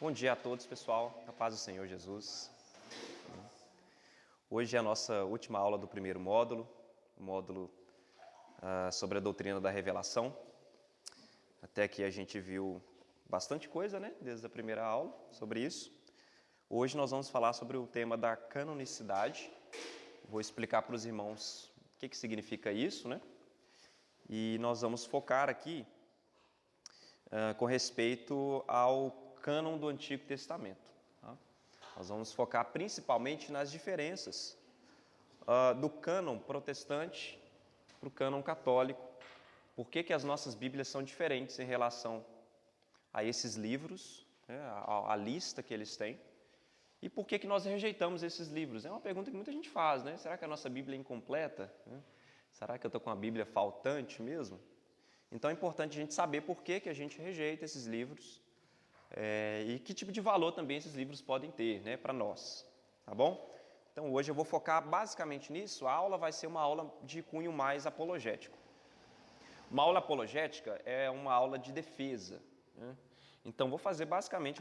Bom dia a todos, pessoal. A paz do Senhor Jesus. Hoje é a nossa última aula do primeiro módulo, o módulo sobre a doutrina da revelação. Até aqui a gente viu bastante coisa, né, desde a primeira aula sobre isso. Hoje nós vamos falar sobre o tema da canonicidade. Vou explicar para os irmãos o que significa isso, né? E nós vamos focar aqui com respeito ao cânon do Antigo Testamento. Tá? Nós vamos focar principalmente nas diferenças do cânon protestante para o cânon católico. Por que as nossas Bíblias são diferentes em relação a esses livros, né, a lista que eles têm, e por que nós rejeitamos esses livros? É uma pergunta que muita gente faz, né? Será que a nossa Bíblia é incompleta? Será que eu estou com a Bíblia faltante mesmo? Então é importante a gente saber por que a gente rejeita esses livros e que tipo de valor também esses livros podem ter, né, para nós, tá bom? Então hoje eu vou focar basicamente nisso. A aula vai ser uma aula de cunho mais apologético. Uma aula apologética é uma aula de defesa, né? Então vou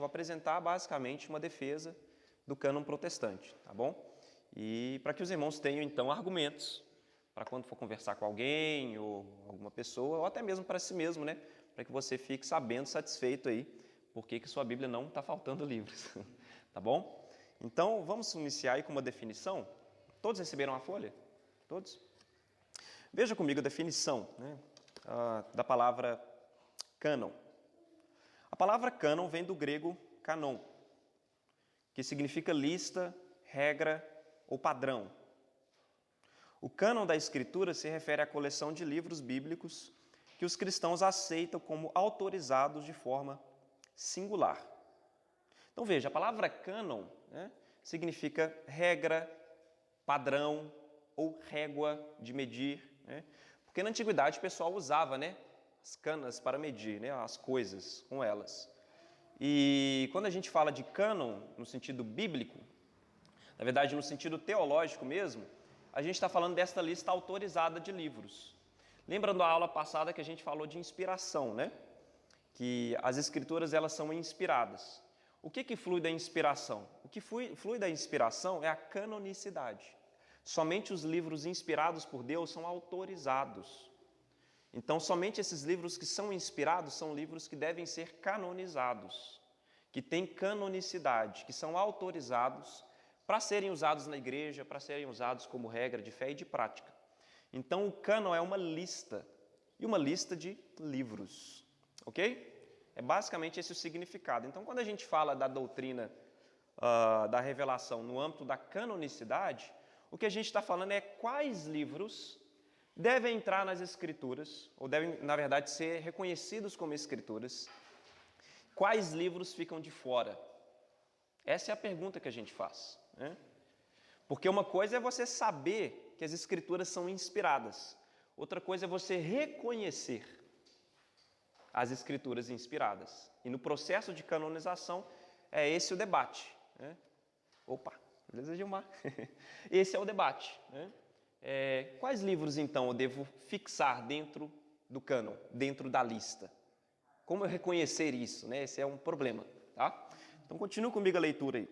apresentar basicamente uma defesa do cânon protestante, tá bom? E para que os irmãos tenham então argumentos para quando for conversar com alguém ou alguma pessoa, ou até mesmo para si mesmo, né? Para que você fique sabendo, satisfeito aí, por que sua Bíblia não está faltando livros, tá bom? Então, vamos iniciar aí com uma definição. Todos receberam a folha? Todos? Veja comigo a definição, né, da palavra cânon. A palavra cânon vem do grego canon, que significa lista, regra ou padrão. O cânon da Escritura se refere à coleção de livros bíblicos que os cristãos aceitam como autorizados de forma singular. Então veja, a palavra cânon, né, significa regra, padrão ou régua de medir, né? Porque na antiguidade o pessoal usava, né, as canas para medir, né, as coisas com elas. E quando a gente fala de cânon no sentido bíblico, na verdade no sentido teológico mesmo, a gente está falando desta lista autorizada de livros. Lembra da aula passada que a gente falou de inspiração, né? Que as escrituras elas são inspiradas. O que flui da inspiração? O que flui da inspiração é a canonicidade. Somente os livros inspirados por Deus são autorizados. Então, somente esses livros que são inspirados são livros que devem ser canonizados, que têm canonicidade, que são autorizados para serem usados na igreja, para serem usados como regra de fé e de prática. Então, o cânon é uma lista, e uma lista de livros, ok? É basicamente esse o significado. Então, quando a gente fala da doutrina da revelação no âmbito da canonicidade, o que a gente está falando é quais livros devem entrar nas Escrituras, ou devem, na verdade, ser reconhecidos como Escrituras, quais livros ficam de fora. Essa é a pergunta que a gente faz, né? Porque uma coisa é você saber que as Escrituras são inspiradas, outra coisa é você reconhecer as Escrituras inspiradas. E no processo de canonização é esse o debate, né? Opa, beleza, Gilmar? Esse é o debate, né? Quais livros, então, eu devo fixar dentro do cânon, dentro da lista? Como eu reconhecer isso, né? Esse é um problema, tá? Então, continua comigo a leitura aí.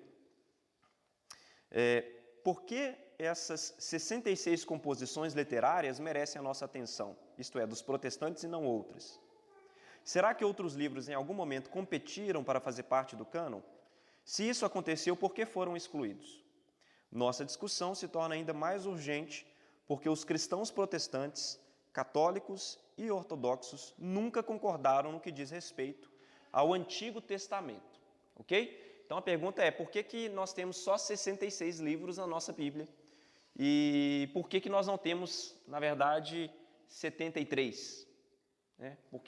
Por que essas 66 composições literárias merecem a nossa atenção? Isto é, dos protestantes e não outras. Será que outros livros em algum momento competiram para fazer parte do cânon? Se isso aconteceu, por que foram excluídos? Nossa discussão se torna ainda mais urgente porque os cristãos protestantes, católicos e ortodoxos nunca concordaram no que diz respeito ao Antigo Testamento. Ok? Então a pergunta é, por que nós temos só 66 livros na nossa Bíblia? E por que nós não temos, na verdade, 73? Né? Por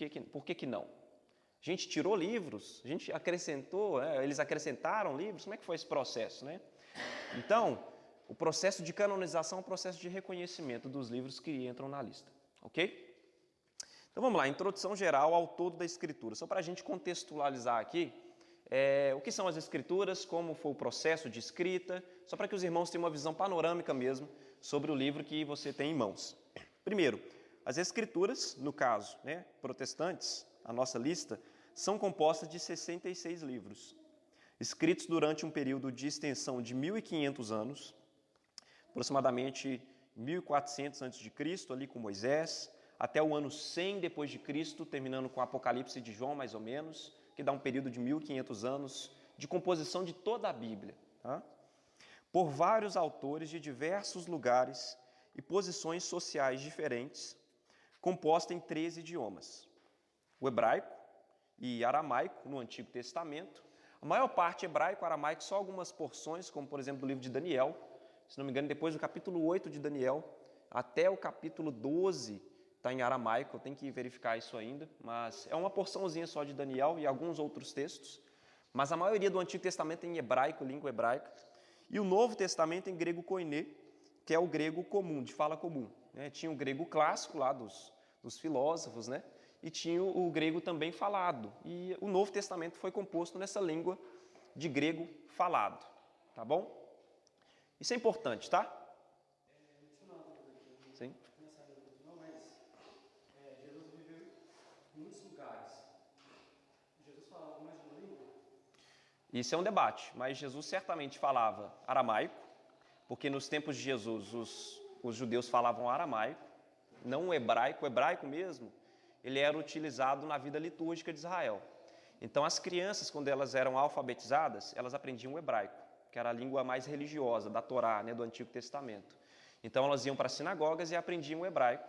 que não? A gente tirou livros, a gente acrescentou, eles acrescentaram livros, como é que foi esse processo, né? Então, o processo de canonização é um processo de reconhecimento dos livros que entram na lista, ok? Então vamos lá, introdução geral ao todo da Escritura. Só para a gente contextualizar aqui, o que são as Escrituras, como foi o processo de escrita, só para que os irmãos tenham uma visão panorâmica mesmo sobre o livro que você tem em mãos. Primeiro, as Escrituras, no caso, né, protestantes, a nossa lista, são compostas de 66 livros. escritos durante um período de extensão de 1.500 anos, aproximadamente 1.400 a.C., ali com Moisés, até o ano 100 depois de Cristo, terminando com o Apocalipse de João, mais ou menos, que dá um período de 1.500 anos de composição de toda a Bíblia, tá? Por vários autores de diversos lugares e posições sociais diferentes, composta em 13 idiomas. O hebraico e aramaico no Antigo Testamento, a maior parte hebraico, aramaico, só algumas porções, como por exemplo do livro de Daniel, se não me engano, depois do capítulo 8 de Daniel até o capítulo 12 está em aramaico, eu tenho que verificar isso ainda, mas é uma porçãozinha só de Daniel e alguns outros textos, mas a maioria do Antigo Testamento é em hebraico, língua hebraica, e o Novo Testamento em grego koiné, que é o grego comum, de fala comum, né? Tinha o grego clássico lá dos filósofos, né? E tinha o grego também falado, e o Novo Testamento foi composto nessa língua de grego falado, tá bom? Isso é importante, tá? Sim. Jesus viveu em muitos lugares. Jesus falava mais de uma língua? Isso é um debate, mas Jesus certamente falava aramaico, porque nos tempos de Jesus os judeus falavam aramaico, não o hebraico mesmo, ele era utilizado na vida litúrgica de Israel. Então as crianças, quando elas eram alfabetizadas, elas aprendiam o hebraico, que era a língua mais religiosa da Torá, né, do Antigo Testamento. Então elas iam para as sinagogas e aprendiam o hebraico.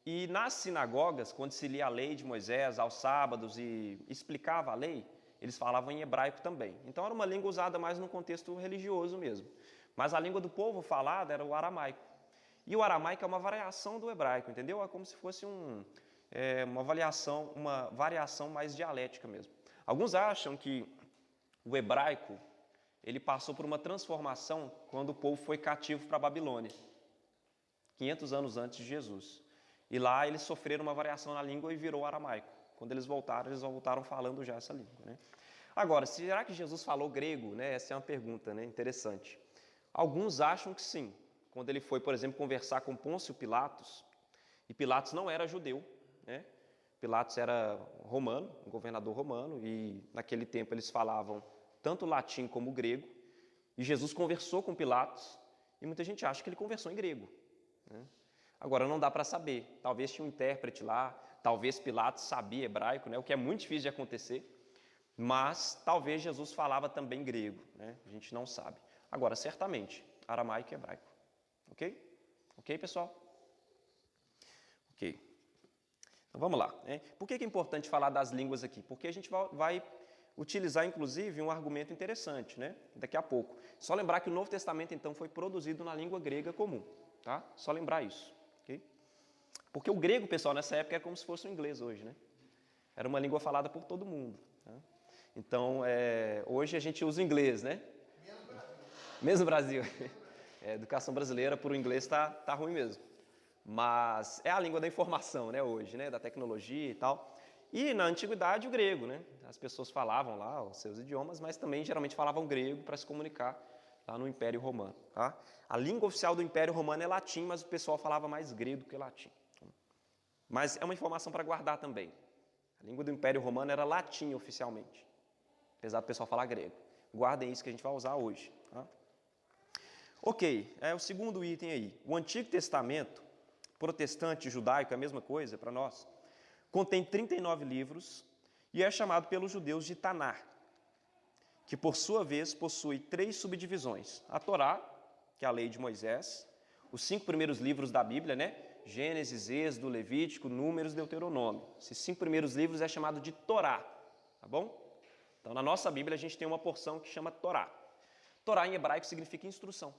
E nas sinagogas, quando se lia a lei de Moisés aos sábados e explicava a lei, eles falavam em hebraico também. Então era uma língua usada mais no contexto religioso mesmo. Mas a língua do povo falada era o aramaico. E o aramaico é uma variação do hebraico, entendeu? É como se fosse uma variação mais dialética mesmo. Alguns acham que o hebraico ele passou por uma transformação quando o povo foi cativo para a Babilônia, 500 anos antes de Jesus. E lá eles sofreram uma variação na língua e virou aramaico. Quando eles voltaram falando já essa língua, né? Agora, será que Jesus falou grego? Né? Essa é uma pergunta, né? Interessante. Alguns acham que sim. Quando ele foi, por exemplo, conversar com Pôncio Pilatos, e Pilatos não era judeu, né? Pilatos era romano, um governador romano, e naquele tempo eles falavam tanto latim como grego, e Jesus conversou com Pilatos, e muita gente acha que ele conversou em grego, né? Agora, não dá para saber, talvez tinha um intérprete lá, talvez Pilatos sabia hebraico, né? O que é muito difícil de acontecer, mas talvez Jesus falava também grego, né? A gente não sabe. Agora, certamente, aramaico e hebraico, ok? Ok, pessoal? Ok. Então, vamos lá, né? Por que é importante falar das línguas aqui? Porque a gente vai utilizar, inclusive, um argumento interessante, né? Daqui a pouco. Só lembrar que o Novo Testamento, então, foi produzido na língua grega comum, tá? Só lembrar isso, ok? Porque o grego, pessoal, nessa época era como se fosse o inglês hoje, né? Era uma língua falada por todo mundo, tá? Então, hoje a gente usa o inglês, né? Mesmo Brasil. A educação brasileira por o inglês tá ruim mesmo. Mas é a língua da informação, né, hoje, né, da tecnologia e tal. E na antiguidade o grego, né? As pessoas falavam lá os seus idiomas, mas também geralmente falavam grego para se comunicar lá no Império Romano, tá? A língua oficial do Império Romano é latim, mas o pessoal falava mais grego que latim. Mas é uma informação para guardar também. A língua do Império Romano era latim oficialmente, apesar do pessoal falar grego. Guardem isso que a gente vai usar hoje, tá? Ok, o segundo item aí. O Antigo Testamento, protestante e judaico, é a mesma coisa para nós, contém 39 livros e é chamado pelos judeus de Taná, que por sua vez possui 3 subdivisões. A Torá, que é a lei de Moisés, os 5 primeiros livros da Bíblia, né? Gênesis, Êxodo, Levítico, Números, Deuteronômio. Esses 5 primeiros livros é chamado de Torá, tá bom? Então, na nossa Bíblia, a gente tem uma porção que chama Torá. Torá em hebraico significa instrução,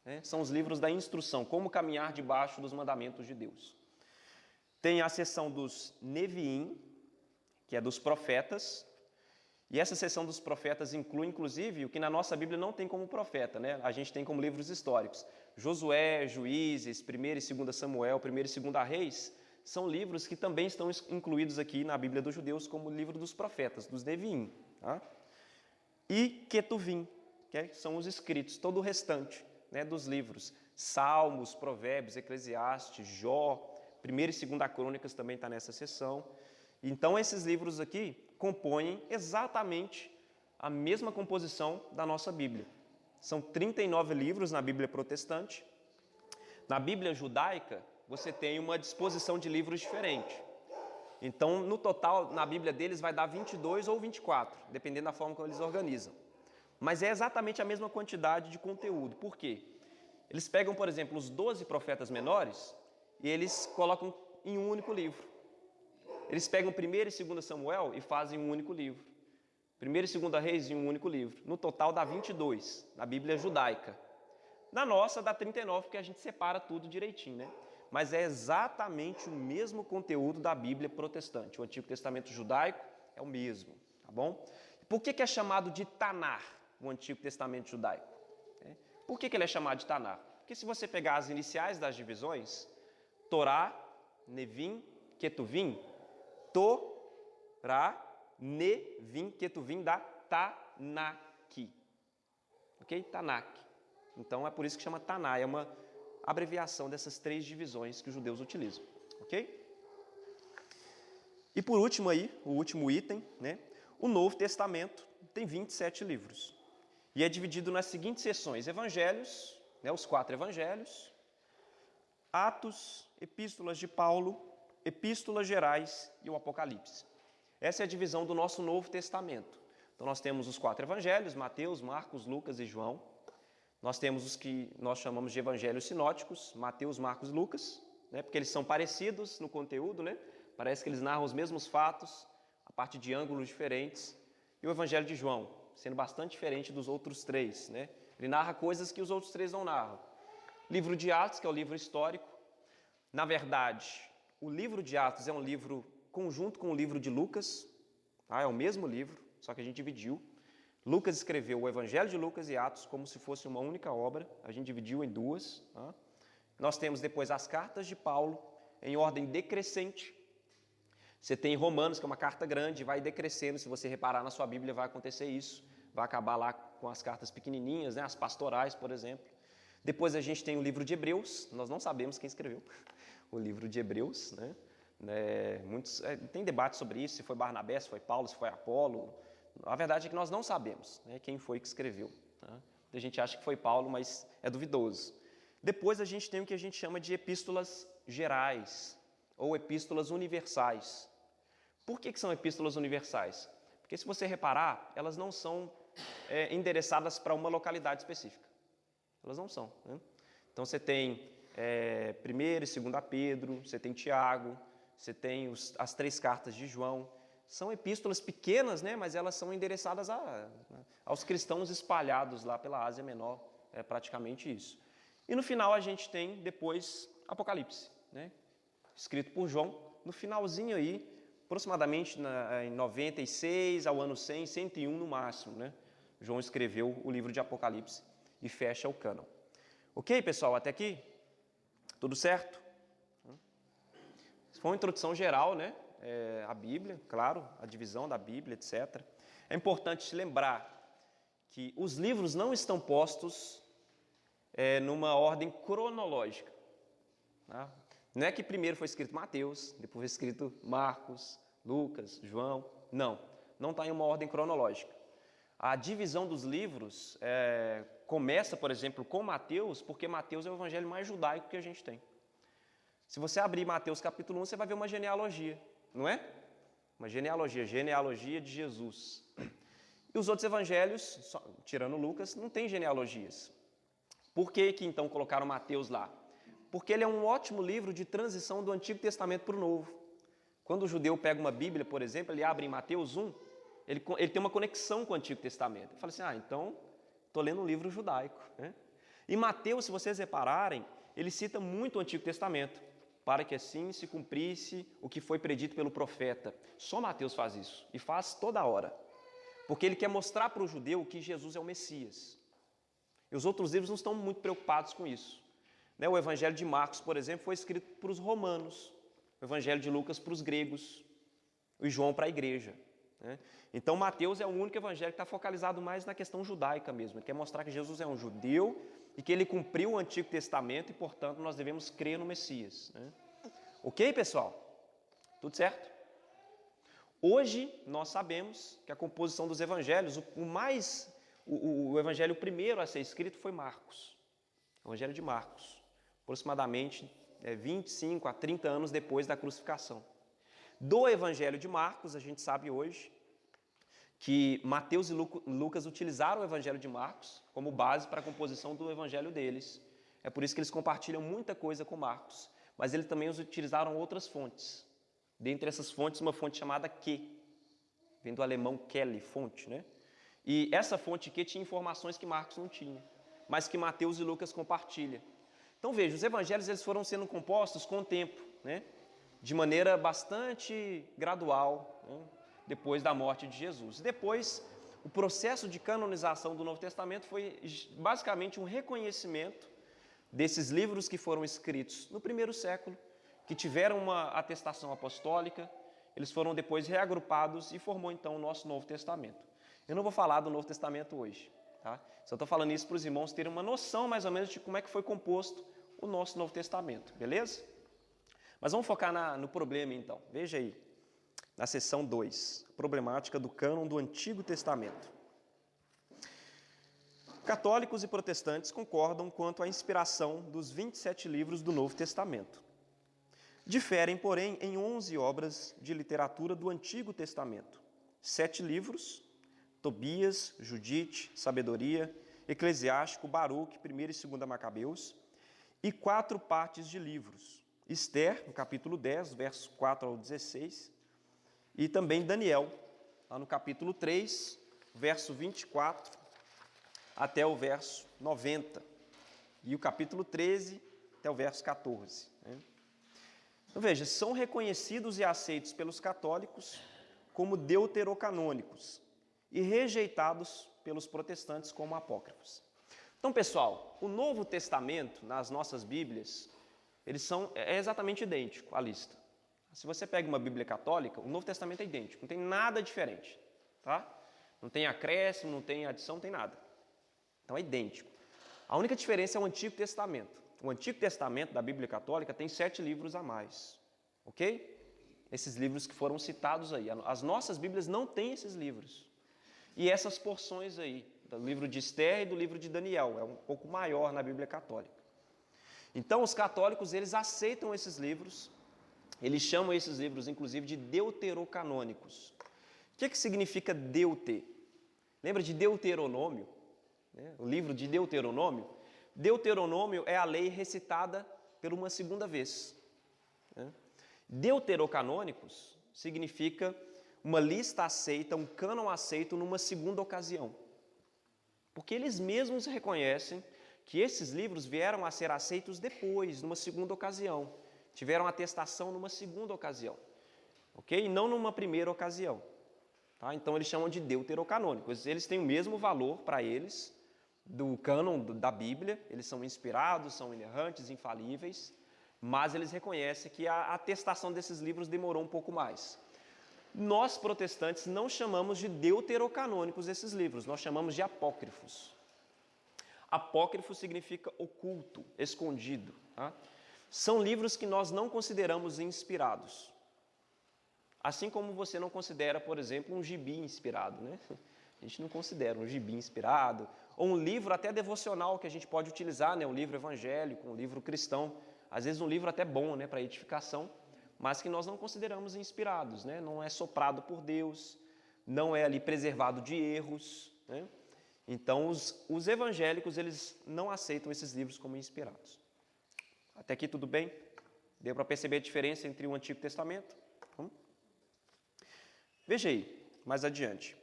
né? São os livros da instrução, como caminhar debaixo dos mandamentos de Deus. Tem a seção dos Neviim, que é dos profetas, e essa seção dos profetas inclui, inclusive, o que na nossa Bíblia não tem como profeta, né? A gente tem como livros históricos. Josué, Juízes, 1 e 2 Samuel, 1 e 2 Reis, são livros que também estão incluídos aqui na Bíblia dos judeus como livro dos profetas, dos Neviim, tá? E Ketuvim, que são os escritos, todo o restante, né, dos livros. Salmos, Provérbios, Eclesiastes, Jó, 1 e 2 Crônicas também está nessa seção. Então, esses livros aqui compõem exatamente a mesma composição da nossa Bíblia. São 39 livros na Bíblia protestante. Na Bíblia judaica, você tem uma disposição de livros diferente. Então, no total, na Bíblia deles vai dar 22 ou 24, dependendo da forma como eles organizam. Mas é exatamente a mesma quantidade de conteúdo. Por quê? Eles pegam, por exemplo, os 12 profetas menores e eles colocam em um único livro. Eles pegam 1º e 2 Samuel e fazem um único livro. 1º e 2 Reis em um único livro. No total dá 22, na Bíblia judaica. Na nossa dá 39, porque a gente separa tudo direitinho, né? Mas é exatamente o mesmo conteúdo da Bíblia protestante. O Antigo Testamento judaico é o mesmo, tá bom? Por que é chamado de Tanar, o Antigo Testamento judaico? Por que ele é chamado de Tanar? Porque se você pegar as iniciais das divisões, Torá, Nevim, Ketuvim, Torá, Nevim, Ketuvim dá Tanakh. Ok? Tanakh. Então é por isso que chama Taná, é uma abreviação dessas 3 divisões que os judeus utilizam. Ok? E por último aí, o último item, né? O Novo Testamento tem 27 livros. E é dividido nas seguintes seções: Evangelhos, né, os 4 Evangelhos, Atos, Epístolas de Paulo, Epístolas Gerais e o Apocalipse. Essa é a divisão do nosso Novo Testamento. Então nós temos os 4 Evangelhos, Mateus, Marcos, Lucas e João. Nós temos os que nós chamamos de Evangelhos sinóticos, Mateus, Marcos e Lucas, né, porque eles são parecidos no conteúdo, né? Parece que eles narram os mesmos fatos, a partir de ângulos diferentes. E o Evangelho de João, sendo bastante diferente dos outros 3, né? Ele narra coisas que os outros 3 não narram. Livro de Atos, que é o livro histórico. Na verdade, o livro de Atos é um livro conjunto com o livro de Lucas, tá? É o mesmo livro, só que a gente dividiu. Lucas escreveu o Evangelho de Lucas e Atos como se fosse uma única obra, a gente dividiu em 2. Tá? Nós temos depois as cartas de Paulo, em ordem decrescente. Você tem Romanos, que é uma carta grande, vai decrescendo, se você reparar na sua Bíblia vai acontecer isso, vai acabar lá com as cartas pequenininhas, né? As pastorais, por exemplo. Depois a gente tem o livro de Hebreus, nós não sabemos quem escreveu o livro de Hebreus, né? Tem debate sobre isso, se foi Barnabé, se foi Paulo, se foi Apolo. A verdade é que nós não sabemos, né, quem foi que escreveu. Tá? A gente acha que foi Paulo, mas é duvidoso. Depois a gente tem o que a gente chama de epístolas gerais ou epístolas universais. Por que são epístolas universais? Porque se você reparar, elas não são endereçadas para uma localidade específica. Elas não são. Né? Então você tem 1º e 2 Pedro, você tem Tiago, você tem as 3 cartas de João. São epístolas pequenas, né, mas elas são endereçadas aos cristãos espalhados lá pela Ásia Menor, é praticamente isso. E no final a gente tem depois Apocalipse, né, escrito por João, no finalzinho aí, aproximadamente em 96 ao ano 100, 101 no máximo, né, João escreveu o livro de Apocalipse e fecha o cânon. Ok, pessoal, até aqui? Tudo certo? Isso foi uma introdução geral, né? A Bíblia, claro, a divisão da Bíblia, etc. É importante lembrar que os livros não estão postos numa ordem cronológica. Tá? Não é que primeiro foi escrito Mateus, depois foi escrito Marcos, Lucas, João. Não está em uma ordem cronológica. A divisão dos livros começa, por exemplo, com Mateus, porque Mateus é o evangelho mais judaico que a gente tem. Se você abrir Mateus capítulo 1, você vai ver uma genealogia. Não é? Uma genealogia de Jesus. E os outros evangelhos, tirando Lucas, não tem genealogias. Por que então colocaram Mateus lá? Porque ele é um ótimo livro de transição do Antigo Testamento para o Novo. Quando o judeu pega uma Bíblia, por exemplo, ele abre em Mateus 1, ele tem uma conexão com o Antigo Testamento. Ele fala assim, então, estou lendo um livro judaico. Né? E Mateus, se vocês repararem, ele cita muito o Antigo Testamento, para que assim se cumprisse o que foi predito pelo profeta. Só Mateus faz isso, e faz toda hora. Porque ele quer mostrar para o judeu que Jesus é o Messias. E os outros livros não estão muito preocupados com isso. O Evangelho de Marcos, por exemplo, foi escrito para os romanos. O Evangelho de Lucas para os gregos. E João para a igreja. Então Mateus é o único evangelho que está focalizado mais na questão judaica mesmo. Ele quer mostrar que Jesus é um judeu e que ele cumpriu o Antigo Testamento e, portanto, nós devemos crer no Messias. Ok, pessoal? Tudo certo? Hoje, nós sabemos que a composição dos evangelhos, o evangelho primeiro a ser escrito foi Marcos, o evangelho de Marcos, aproximadamente 25 a 30 anos depois da crucificação. Do evangelho de Marcos, a gente sabe hoje que Mateus e Lucas utilizaram o evangelho de Marcos como base para a composição do evangelho deles. É por isso que eles compartilham muita coisa com Marcos, mas eles também utilizaram outras fontes. Dentre essas fontes, uma fonte chamada Q, vem do alemão Quelle, fonte, né? E essa fonte Q tinha informações que Marcos não tinha, mas que Mateus e Lucas compartilham. Então veja, os evangelhos eles foram sendo compostos com o tempo, né? De maneira bastante gradual, né? Depois da morte de Jesus. Depois, o processo de canonização do Novo Testamento foi basicamente um reconhecimento desses livros que foram escritos no primeiro século, que tiveram uma atestação apostólica, eles foram depois reagrupados e formou então o nosso Novo Testamento. Eu não vou falar do Novo Testamento hoje, tá? Só estou falando isso para os irmãos terem uma noção mais ou menos de como é que foi composto o nosso Novo Testamento, beleza? Mas vamos focar no problema então. Veja aí, na seção 2, problemática do cânon do Antigo Testamento. Católicos e protestantes concordam quanto à inspiração dos 27 livros do Novo Testamento. Diferem, porém, em 11 obras de literatura do Antigo Testamento. 7 livros, Tobias, Judite, Sabedoria, Eclesiástico, Baruque, 1ª e 2ª Macabeus, e 4 partes de livros, Esther, no capítulo 10, versos 4 ao 16, e também Daniel, lá no capítulo 3, verso 24 até o verso 90, e o capítulo 13 até o verso 14. Né? Então veja, são reconhecidos e aceitos pelos católicos como deuterocanônicos e rejeitados pelos protestantes como apócrifos. Então, pessoal, o Novo Testamento, nas nossas Bíblias, é exatamente idêntico à lista. Se você pega uma Bíblia católica, o Novo Testamento é idêntico, não tem nada diferente, tá? Não tem acréscimo, não tem adição, não tem nada. Então é idêntico. A única diferença é o Antigo Testamento. O Antigo Testamento da Bíblia Católica tem 7 livros a mais, ok? Esses livros que foram citados aí. As nossas Bíblias não têm esses livros. E essas porções aí, do livro de Esther e do livro de Daniel, é um pouco maior na Bíblia Católica. Então os católicos, eles aceitam esses livros, eles chamam esses livros, inclusive, de deuterocanônicos. O que significa deute? Lembra de Deuteronômio? O livro de Deuteronômio? Deuteronômio é a lei recitada por uma segunda vez. Deuterocanônicos significa uma lista aceita, um cânon aceito numa segunda ocasião. Porque eles mesmos reconhecem que esses livros vieram a ser aceitos depois, numa segunda ocasião. Tiveram atestação numa segunda ocasião, ok? E não numa primeira ocasião. Tá? Então eles chamam de deuterocanônicos. Eles têm o mesmo valor para eles do cânon da Bíblia. Eles são inspirados, são inerrantes, infalíveis, mas eles reconhecem que a atestação desses livros demorou um pouco mais. Nós, protestantes, não chamamos de deuterocanônicos esses livros, nós chamamos de apócrifos. Apócrifo significa oculto, escondido. Tá? São livros que nós não consideramos inspirados. Assim como você não considera, por exemplo, um gibi inspirado, né? A gente não considera um gibi inspirado, ou um livro até devocional que a gente pode utilizar, né? Um livro evangélico, um livro cristão, às vezes um livro até bom, né? Para edificação, mas que nós não consideramos inspirados, né? Não é soprado por Deus, não é ali preservado de erros, né? Então, os evangélicos, eles não aceitam esses livros como inspirados. Até aqui tudo bem? Deu para perceber a diferença entre o Antigo Testamento? Veja aí, mais adiante.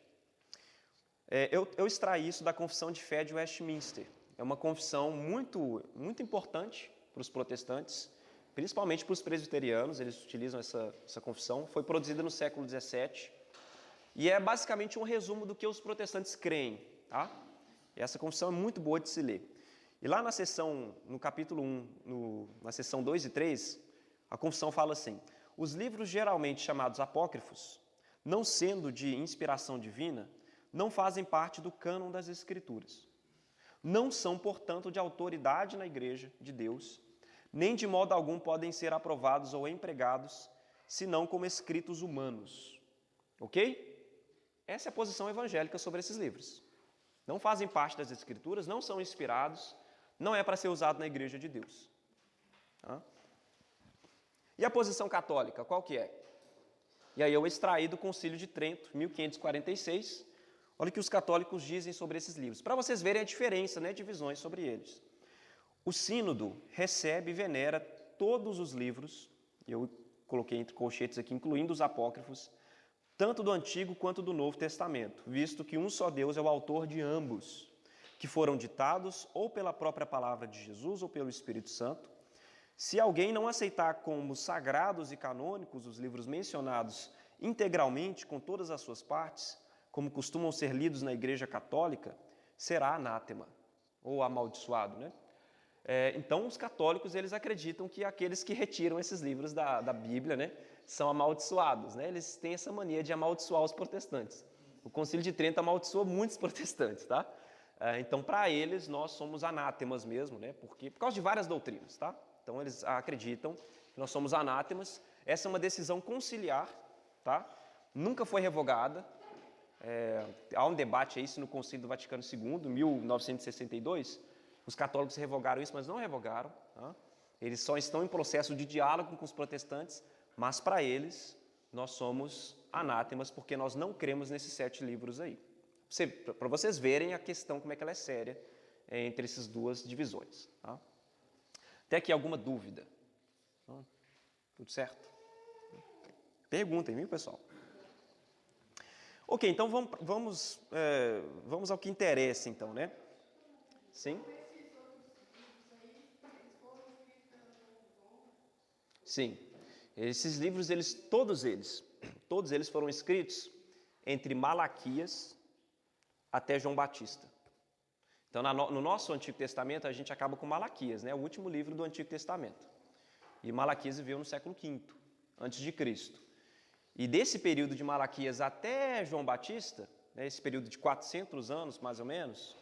Eu extraí isso da Confissão de Fé de Westminster. É uma confissão muito, muito importante para os protestantes, principalmente para os presbiterianos, eles utilizam essa confissão. Foi produzida no século XVII e é basicamente um resumo do que os protestantes creem. Tá? Essa confissão é muito boa de se ler. E lá no capítulo 1, na seção 2 e 3, a confissão fala assim: os livros geralmente chamados apócrifos, não sendo de inspiração divina, não fazem parte do cânon das Escrituras. Não são, portanto, de autoridade na Igreja de Deus, nem de modo algum podem ser aprovados ou empregados, senão como escritos humanos. Ok? Essa é a posição evangélica sobre esses livros. Não fazem parte das Escrituras, não são inspirados, não é para ser usado na Igreja de Deus. Tá? E a posição católica, qual que é? E aí eu extraí do Concílio de Trento, 1546. Olha o que os católicos dizem sobre esses livros, para vocês verem a diferença, né, divisões sobre eles. O sínodo recebe e venera todos os livros, eu coloquei entre colchetes aqui, incluindo os apócrifos, tanto do Antigo quanto do Novo Testamento, visto que um só Deus é o autor de ambos, que foram ditados ou pela própria palavra de Jesus ou pelo Espírito Santo. Se alguém não aceitar como sagrados e canônicos os livros mencionados integralmente, com todas as suas partes, como costumam ser lidos na Igreja Católica, será anátema, ou amaldiçoado, né? Então, os católicos, eles acreditam que aqueles que retiram esses livros da Bíblia, né, são amaldiçoados, né? Eles têm essa mania de amaldiçoar os protestantes. O Concílio de Trento amaldiçoou muitos protestantes, tá? Então, para eles, nós somos anátemas mesmo, né? Por causa de várias doutrinas, tá? Então, eles acreditam que nós somos anátemas. Essa é uma decisão conciliar, tá? Nunca foi revogada. Há um debate aí se no Concílio do Vaticano II, 1962, os católicos revogaram isso, mas não revogaram. Tá? Eles só estão em processo de diálogo com os protestantes, mas para eles nós somos anátemas porque nós não cremos nesses 7 livros aí. Para vocês verem a questão, como é que ela é séria entre essas duas divisões. Tá? Até aqui alguma dúvida? Tudo certo? Perguntem, viu, pessoal? Ok, então vamos ao que interessa, então, né? Sim? Sim. Esses livros, todos eles foram escritos entre Malaquias até João Batista. Então, no nosso Antigo Testamento, a gente acaba com Malaquias, né? O último livro do Antigo Testamento. E Malaquias viveu no século V, antes de Cristo. E desse período de Malaquias até João Batista, né, esse período de 400 anos, mais ou menos,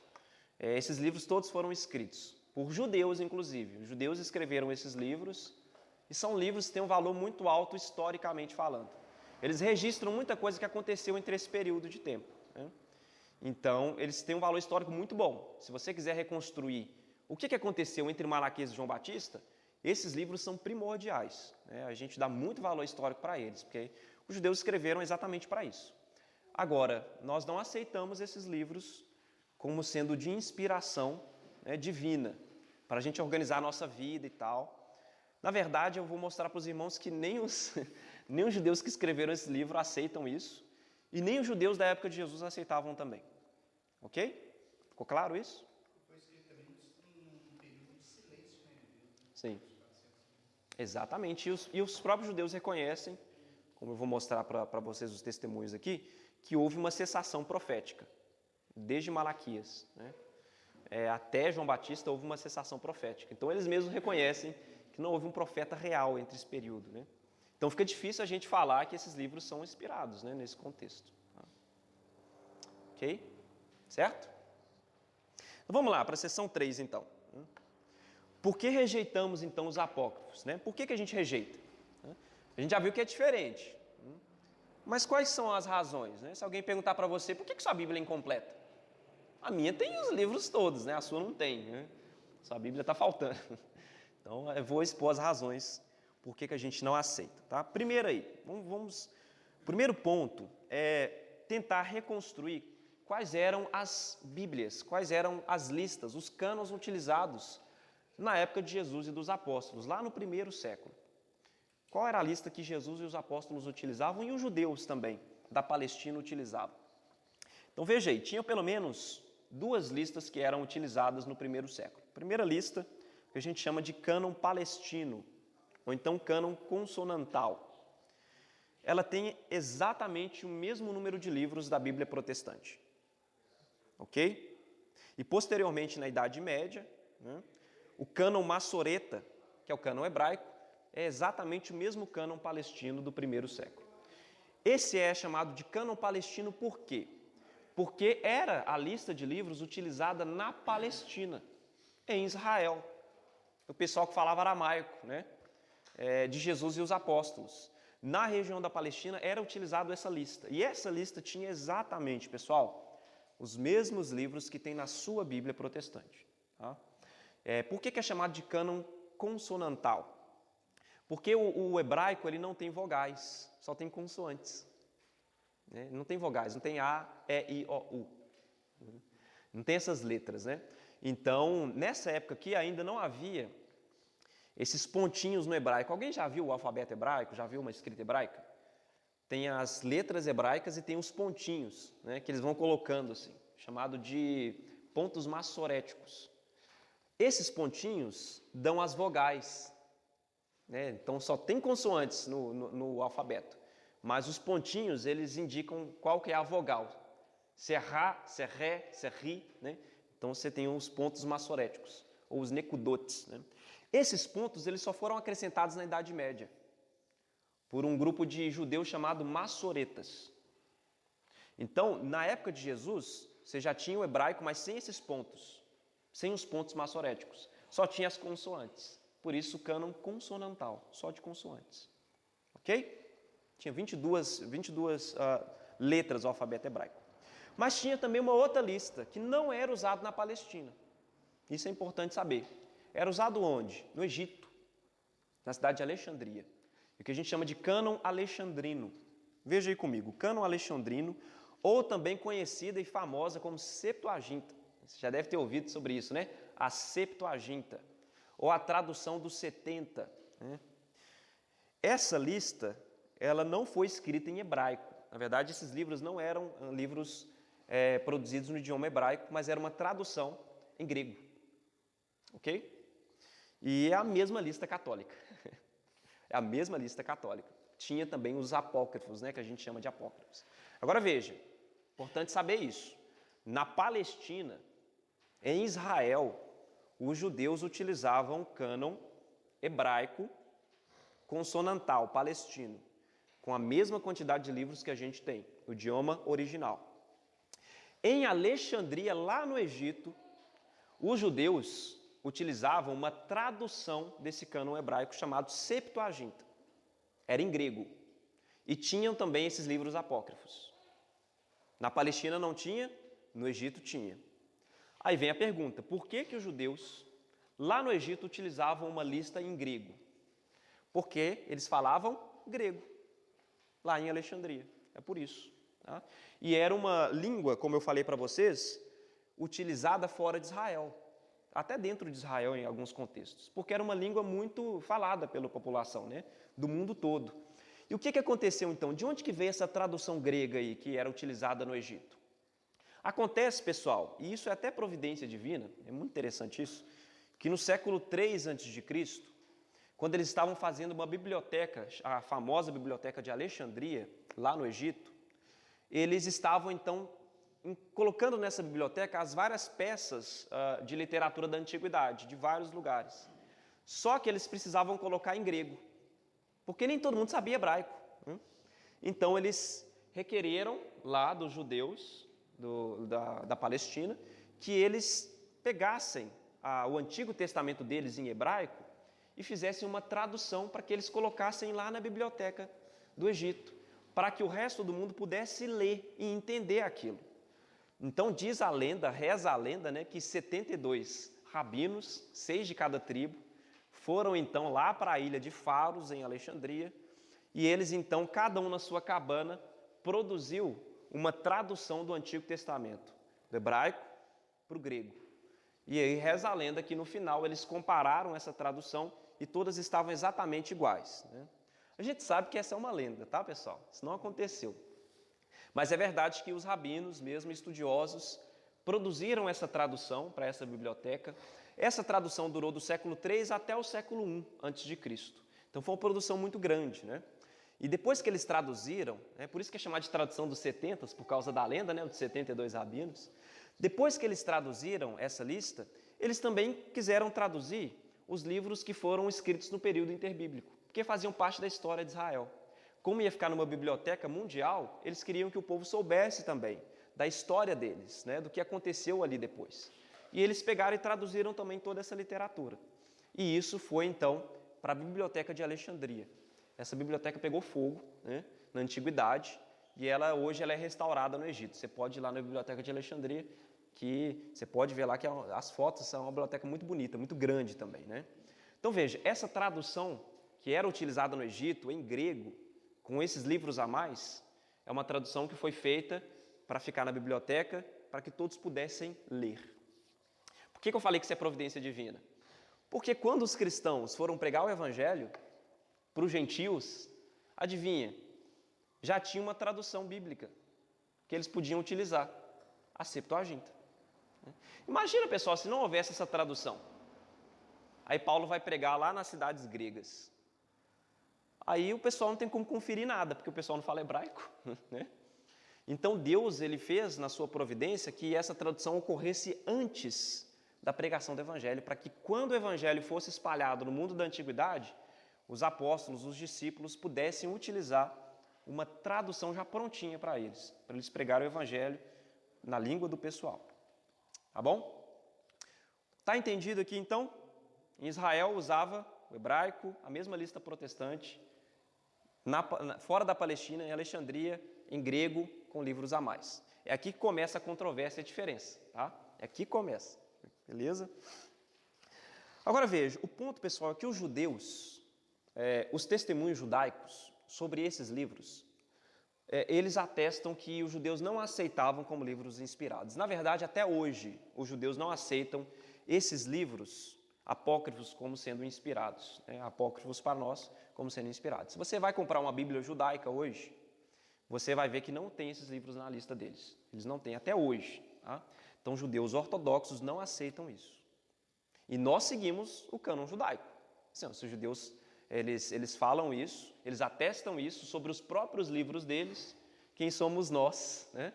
esses livros todos foram escritos por judeus, inclusive. Os judeus escreveram esses livros e são livros que têm um valor muito alto historicamente falando. Eles registram muita coisa que aconteceu entre esse período de tempo, né? Então, eles têm um valor histórico muito bom. Se você quiser reconstruir o que aconteceu entre Malaquias e João Batista, esses livros são primordiais, né? A gente dá muito valor histórico para eles, porque os judeus escreveram exatamente para isso. Agora, nós não aceitamos esses livros como sendo de inspiração, né, divina, para a gente organizar a nossa vida e tal. Na verdade, eu vou mostrar para os irmãos que nem os judeus que escreveram esse livro aceitam isso, e nem os judeus da época de Jesus aceitavam também. Ok? Ficou claro isso? Foi escrito também em um período de silêncio, né? Sim. Exatamente. E os próprios judeus reconhecem, como eu vou mostrar para vocês os testemunhos aqui, que houve uma cessação profética, desde Malaquias, né? Até João Batista houve uma cessação profética. Então, eles mesmos reconhecem que não houve um profeta real entre esse período, né? Então, fica difícil a gente falar que esses livros são inspirados, né, nesse contexto. Ok? Certo? Então, vamos lá, para a seção 3, então. Por que rejeitamos, então, os apócrifos, né? Por que a gente rejeita? A gente já viu que é diferente. Mas quais são as razões, né? Se alguém perguntar para você, por que sua Bíblia é incompleta? A minha tem os livros todos, né? A sua não tem, né? Sua Bíblia está faltando. Então, eu vou expor as razões por que a gente não aceita, tá? Primeiro aí, primeiro ponto é tentar reconstruir quais eram as Bíblias, quais eram as listas, os cânones utilizados na época de Jesus e dos apóstolos, lá no primeiro século. Qual era a lista que Jesus e os apóstolos utilizavam e os judeus também, da Palestina, utilizavam? Então, veja aí, tinha pelo menos 2 listas que eram utilizadas no primeiro século. A primeira lista, que a gente chama de cânon palestino, ou então cânon consonantal. Ela tem exatamente o mesmo número de livros da Bíblia protestante. Ok? E posteriormente, na Idade Média, né, o cânon massoreta, que é o cânon hebraico, é exatamente o mesmo cânon palestino do primeiro século. Esse é chamado de cânon palestino por quê? Porque era a lista de livros utilizada na Palestina, em Israel. O pessoal que falava aramaico, né, de Jesus e os apóstolos. na região da Palestina era utilizado essa lista. E essa lista tinha exatamente, pessoal, os mesmos livros que tem na sua Bíblia protestante. Tá? Por que é chamado de cânon consonantal? Porque o hebraico ele não tem vogais, só tem consoantes. Né? Não tem vogais, não tem A, E, I, O, U. Não tem essas letras, né? Então, nessa época aqui ainda não havia esses pontinhos no hebraico. Alguém já viu o alfabeto hebraico? Já viu uma escrita hebraica? Tem as letras hebraicas e tem os pontinhos, né, que eles vão colocando assim, chamado de pontos massoréticos. Esses pontinhos dão as vogais, né? Então só tem consoantes no alfabeto, mas os pontinhos eles indicam qual que é a vogal. Se é Rá, se é Ré, se é Ri, né? Então você tem os pontos massoréticos, ou os nekudotes, né? Esses pontos eles só foram acrescentados na Idade Média, por um grupo de judeus chamado massoretas. Então, na época de Jesus, você já tinha o hebraico, mas sem esses pontos, sem os pontos massoréticos. Só tinha as consoantes. Por isso, o cânon consonantal, só de consoantes. Ok? Tinha 22 letras o alfabeto hebraico. Mas tinha também uma outra lista, que não era usada na Palestina. Isso é importante saber. Era usado onde? No Egito, na cidade de Alexandria. O que a gente chama de cânon alexandrino. Veja aí comigo, cânon alexandrino, ou também conhecida e famosa como Septuaginta. Você já deve ter ouvido sobre isso, né? A Septuaginta, ou a tradução dos 70. Né? Essa lista, ela não foi escrita em hebraico. Na verdade, esses livros não eram livros produzidos no idioma hebraico, mas era uma tradução em grego. Ok? E é a mesma lista católica. É a mesma lista católica. Tinha também os apócrifos, né, que a gente chama de apócrifos. Agora veja, importante saber isso. Na Palestina, em Israel, os judeus utilizavam o cânon hebraico consonantal palestino, com a mesma quantidade de livros que a gente tem, o idioma original. Em Alexandria, lá no Egito, os judeus utilizavam uma tradução desse cânon hebraico chamado Septuaginta. Era em grego. E tinham também esses livros apócrifos. Na Palestina não tinha, no Egito tinha. Aí vem a pergunta, por que os judeus lá no Egito utilizavam uma lista em grego? Porque eles falavam grego, lá em Alexandria. É por isso. Tá? E era uma língua, como eu falei para vocês, utilizada fora de Israel. Até dentro de Israel em alguns contextos, porque era uma língua muito falada pela população, né, do mundo todo. E o que aconteceu então? De onde que veio essa tradução grega aí que era utilizada no Egito? Acontece, pessoal, e isso é até providência divina, é muito interessante isso, que no século 3 a.C., quando eles estavam fazendo uma biblioteca, a famosa biblioteca de Alexandria, lá no Egito, eles estavam então colocando nessa biblioteca as várias peças de literatura da antiguidade, de vários lugares. Só que eles precisavam colocar em grego, porque nem todo mundo sabia hebraico. Então eles requereram lá dos judeus da Palestina que eles pegassem o Antigo Testamento deles em hebraico e fizessem uma tradução para que eles colocassem lá na biblioteca do Egito, para que o resto do mundo pudesse ler e entender aquilo. Então diz a lenda, reza a lenda, né, que 72 rabinos, 6 de cada tribo, foram então lá para a ilha de Faros, em Alexandria, e eles então, cada um na sua cabana, produziu uma tradução do Antigo Testamento, do hebraico para o grego. E aí reza a lenda que no final eles compararam essa tradução e todas estavam exatamente iguais. Né? A gente sabe que essa é uma lenda, tá, pessoal? Isso não aconteceu. Mas é verdade que os rabinos, mesmo estudiosos, produziram essa tradução para essa biblioteca. Essa tradução durou do século 3 até o século 1 a.C. Então foi uma produção muito grande, né? E depois que eles traduziram, por isso que é chamado de tradução dos 70, por causa da lenda, né, dos 72 rabinos. Depois que eles traduziram essa lista, eles também quiseram traduzir os livros que foram escritos no período interbíblico, porque faziam parte da história de Israel. Como ia ficar numa biblioteca mundial, eles queriam que o povo soubesse também da história deles, né, do que aconteceu ali depois. E eles pegaram e traduziram também toda essa literatura. E isso foi, então, para a Biblioteca de Alexandria. essa biblioteca pegou fogo, né, na antiguidade, e hoje ela é restaurada no Egito. Você pode ir lá na Biblioteca de Alexandria, que você pode ver lá que as fotos são uma biblioteca muito bonita, muito grande também, né? Então veja, essa tradução que era utilizada no Egito, em grego, com esses livros a mais, é uma tradução que foi feita para ficar na biblioteca, para que todos pudessem ler. Por que eu falei que isso é providência divina? Porque quando os cristãos foram pregar o Evangelho para os gentios, adivinha, já tinha uma tradução bíblica que eles podiam utilizar, a Septuaginta. Imagina, pessoal, se não houvesse essa tradução. Aí Paulo vai pregar lá nas cidades gregas. Aí o pessoal não tem como conferir nada, porque o pessoal não fala hebraico, né? Então Deus, ele fez na sua providência que essa tradução ocorresse antes da pregação do Evangelho, para que quando o Evangelho fosse espalhado no mundo da antiguidade, os apóstolos, os discípulos pudessem utilizar uma tradução já prontinha para eles pregarem o Evangelho na língua do pessoal. Tá bom? Tá entendido aqui então? Em Israel usava o hebraico, a mesma lista protestante, fora da Palestina, em Alexandria, em grego, com livros a mais. É aqui que começa a controvérsia e a diferença, tá? É aqui que começa, beleza? Agora veja, o ponto, pessoal, é que os judeus, os testemunhos judaicos sobre esses livros, eles atestam que os judeus não aceitavam como livros inspirados. Na verdade, até hoje, os judeus não aceitam esses livros apócrifos como sendo inspirados, né? Apócrifos para nós como sendo inspirados. Se você vai comprar uma Bíblia judaica hoje, você vai ver que não tem esses livros na lista deles. Eles não têm até hoje. Tá? Então, judeus ortodoxos não aceitam isso. E nós seguimos o cânon judaico. Assim, os judeus, eles falam isso, eles atestam isso sobre os próprios livros deles. Quem somos nós, né,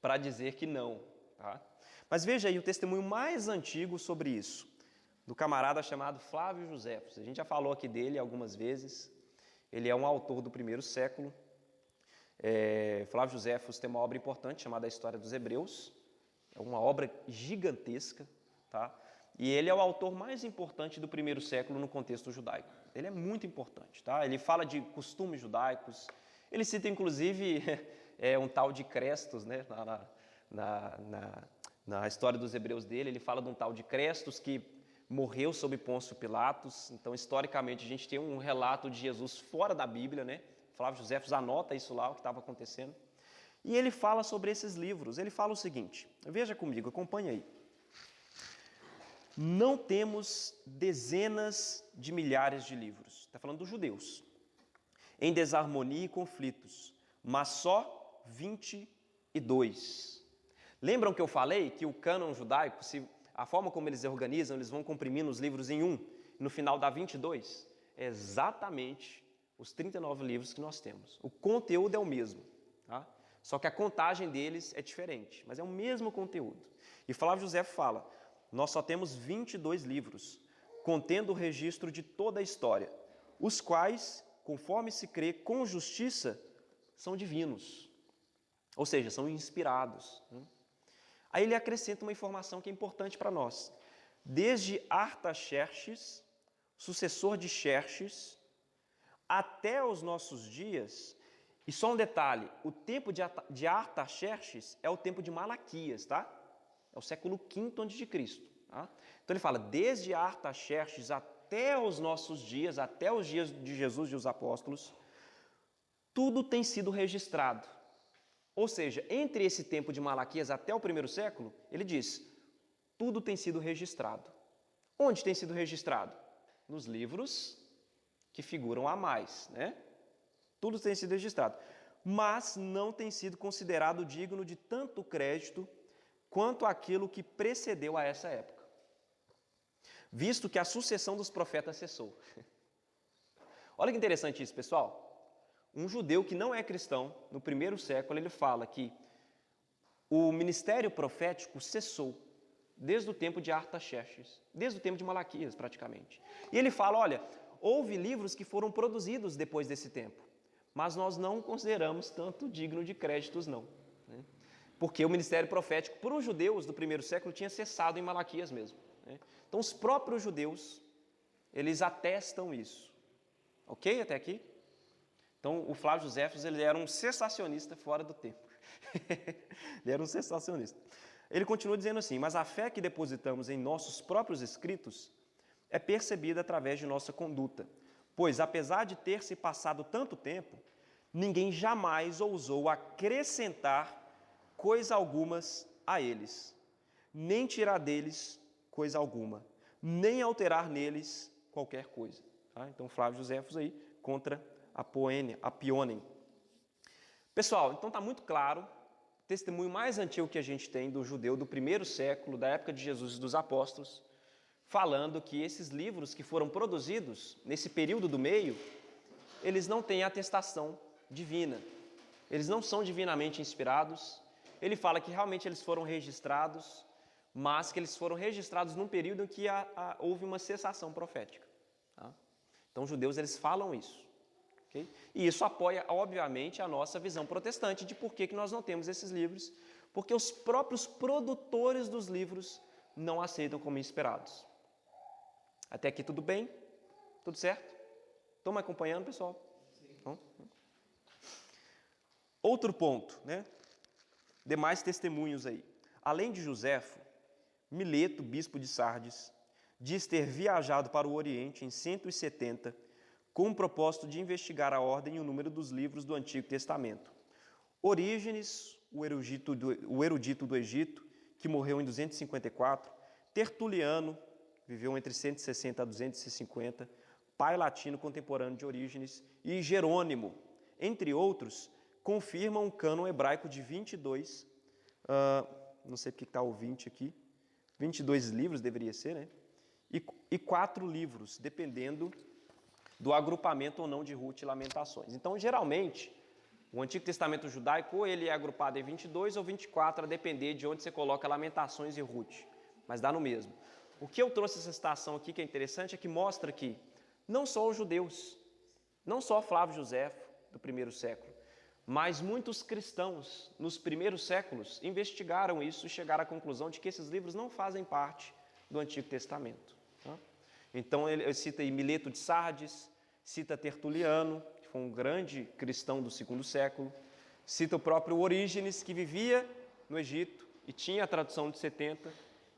para dizer que não? Tá? Mas veja aí o testemunho mais antigo sobre isso, do camarada chamado Flávio Josefos. A gente já falou aqui dele algumas vezes. Ele é um autor do primeiro século. Flávio Josefos tem uma obra importante chamada A História dos Hebreus. É uma obra gigantesca, tá? E ele é o autor mais importante do primeiro século no contexto judaico. Ele é muito importante, tá? Ele fala de costumes judaicos. Ele cita, inclusive, um tal de Crestos, né? Na História dos Hebreus dele, ele fala de um tal de Crestos que morreu sob Pôncio Pilatos. Então, historicamente, a gente tem um relato de Jesus fora da Bíblia, né? Flávio Josefos anota isso lá, o que estava acontecendo. E ele fala sobre esses livros. Ele fala o seguinte, veja comigo, acompanha aí. Não temos dezenas de milhares de livros, está falando dos judeus, em desarmonia e conflitos, mas só 22. Lembram que eu falei que o cânon judaico, a forma como eles organizam, eles vão comprimindo os livros em um, e no final dá 22? É exatamente os 39 livros que nós temos. O conteúdo é o mesmo, tá? Só que a contagem deles é diferente, mas é o mesmo conteúdo. E Flávio José fala, nós só temos 22 livros, contendo o registro de toda a história, os quais, conforme se crê com justiça, são divinos, ou seja, são inspirados. Aí ele acrescenta uma informação que é importante para nós. Desde Artaxerxes, sucessor de Xerxes, até os nossos dias, e só um detalhe, o tempo de Artaxerxes é o tempo de Malaquias, tá? É o século V a.C., tá? Então ele fala, desde Artaxerxes até os nossos dias, até os dias de Jesus e os apóstolos, tudo tem sido registrado. Ou seja, entre esse tempo de Malaquias até o primeiro século, ele diz, tudo tem sido registrado. Onde tem sido registrado? Nos livros que figuram a mais, né? Tudo tem sido registrado, mas não tem sido considerado digno de tanto crédito quanto aquilo que precedeu a essa época, visto que a sucessão dos profetas cessou. Olha que interessante isso, pessoal. Um judeu que não é cristão, no primeiro século, ele fala que o ministério profético cessou desde o tempo de Artaxerxes, desde o tempo de Malaquias, praticamente. E ele fala, olha, houve livros que foram produzidos depois desse tempo, mas nós não consideramos tanto digno de créditos, não. Né? Porque o ministério profético, para os judeus do primeiro século, tinha cessado em Malaquias mesmo. Né? Então, os próprios judeus, eles atestam isso. Ok? Até aqui? Então, o Flávio Joséfos, ele era um cessacionista fora do tempo. Ele era um cessacionista. Ele continua dizendo assim: mas a fé que depositamos em nossos próprios escritos é percebida através de nossa conduta, pois, apesar de ter se passado tanto tempo, ninguém jamais ousou acrescentar coisa algumas a eles, nem tirar deles coisa alguma, nem alterar neles qualquer coisa. Tá? Então, Flávio Joséfos aí contra a Pionem. Pessoal, então está muito claro, o testemunho mais antigo que a gente tem do judeu do primeiro século, da época de Jesus e dos apóstolos, falando que esses livros que foram produzidos nesse período do meio, eles não têm atestação divina, eles não são divinamente inspirados. Ele fala que realmente eles foram registrados, mas que eles foram registrados num período em que houve uma cessação profética. Tá? Então, os judeus, eles falam isso. Okay? E isso apoia, obviamente, a nossa visão protestante de por que nós não temos esses livros, porque os próprios produtores dos livros não aceitam como inspirados. Até aqui tudo bem? Tudo certo? Estão me acompanhando, pessoal? Sim. Outro ponto, né? Demais testemunhos aí. Além de Joséfo, Mileto, bispo de Sardes, diz ter viajado para o Oriente em 170 com o propósito de investigar a ordem e o número dos livros do Antigo Testamento. Orígenes, o erudito do Egito, que morreu em 254, Tertuliano, viveu entre 160 a 250, pai latino contemporâneo de Orígenes, e Jerônimo, entre outros, confirmam um cânon hebraico de 22, não sei porque está o 20 aqui, 22 livros deveria ser, né? E 4 livros, dependendo do agrupamento ou não de Ruth e Lamentações. Então, geralmente, o Antigo Testamento judaico, ou ele é agrupado em 22 ou 24, a depender de onde você coloca Lamentações e Ruth, mas dá no mesmo. O que eu trouxe essa citação aqui, que é interessante, é que mostra que não só os judeus, não só Flávio Joséfo, do primeiro século, mas muitos cristãos, nos primeiros séculos, investigaram isso e chegaram à conclusão de que esses livros não fazem parte do Antigo Testamento. Tá? Então, ele cita aí Mileto de Sardes, cita Tertuliano, que foi um grande cristão do segundo século, cita o próprio Orígenes, que vivia no Egito e tinha a tradução de 70,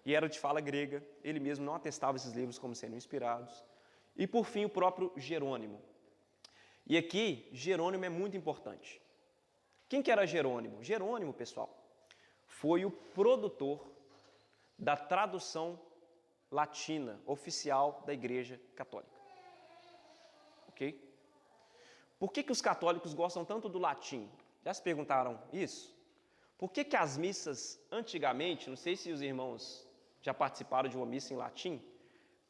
e era de fala grega, ele mesmo não atestava esses livros como sendo inspirados. E, por fim, o próprio Jerônimo. E aqui, Jerônimo é muito importante. Quem que era Jerônimo? Jerônimo, pessoal, foi o produtor da tradução latina oficial da Igreja Católica. Ok? Por que os católicos gostam tanto do latim? Já se perguntaram isso? Por que as missas antigamente, não sei se os irmãos já participaram de uma missa em latim,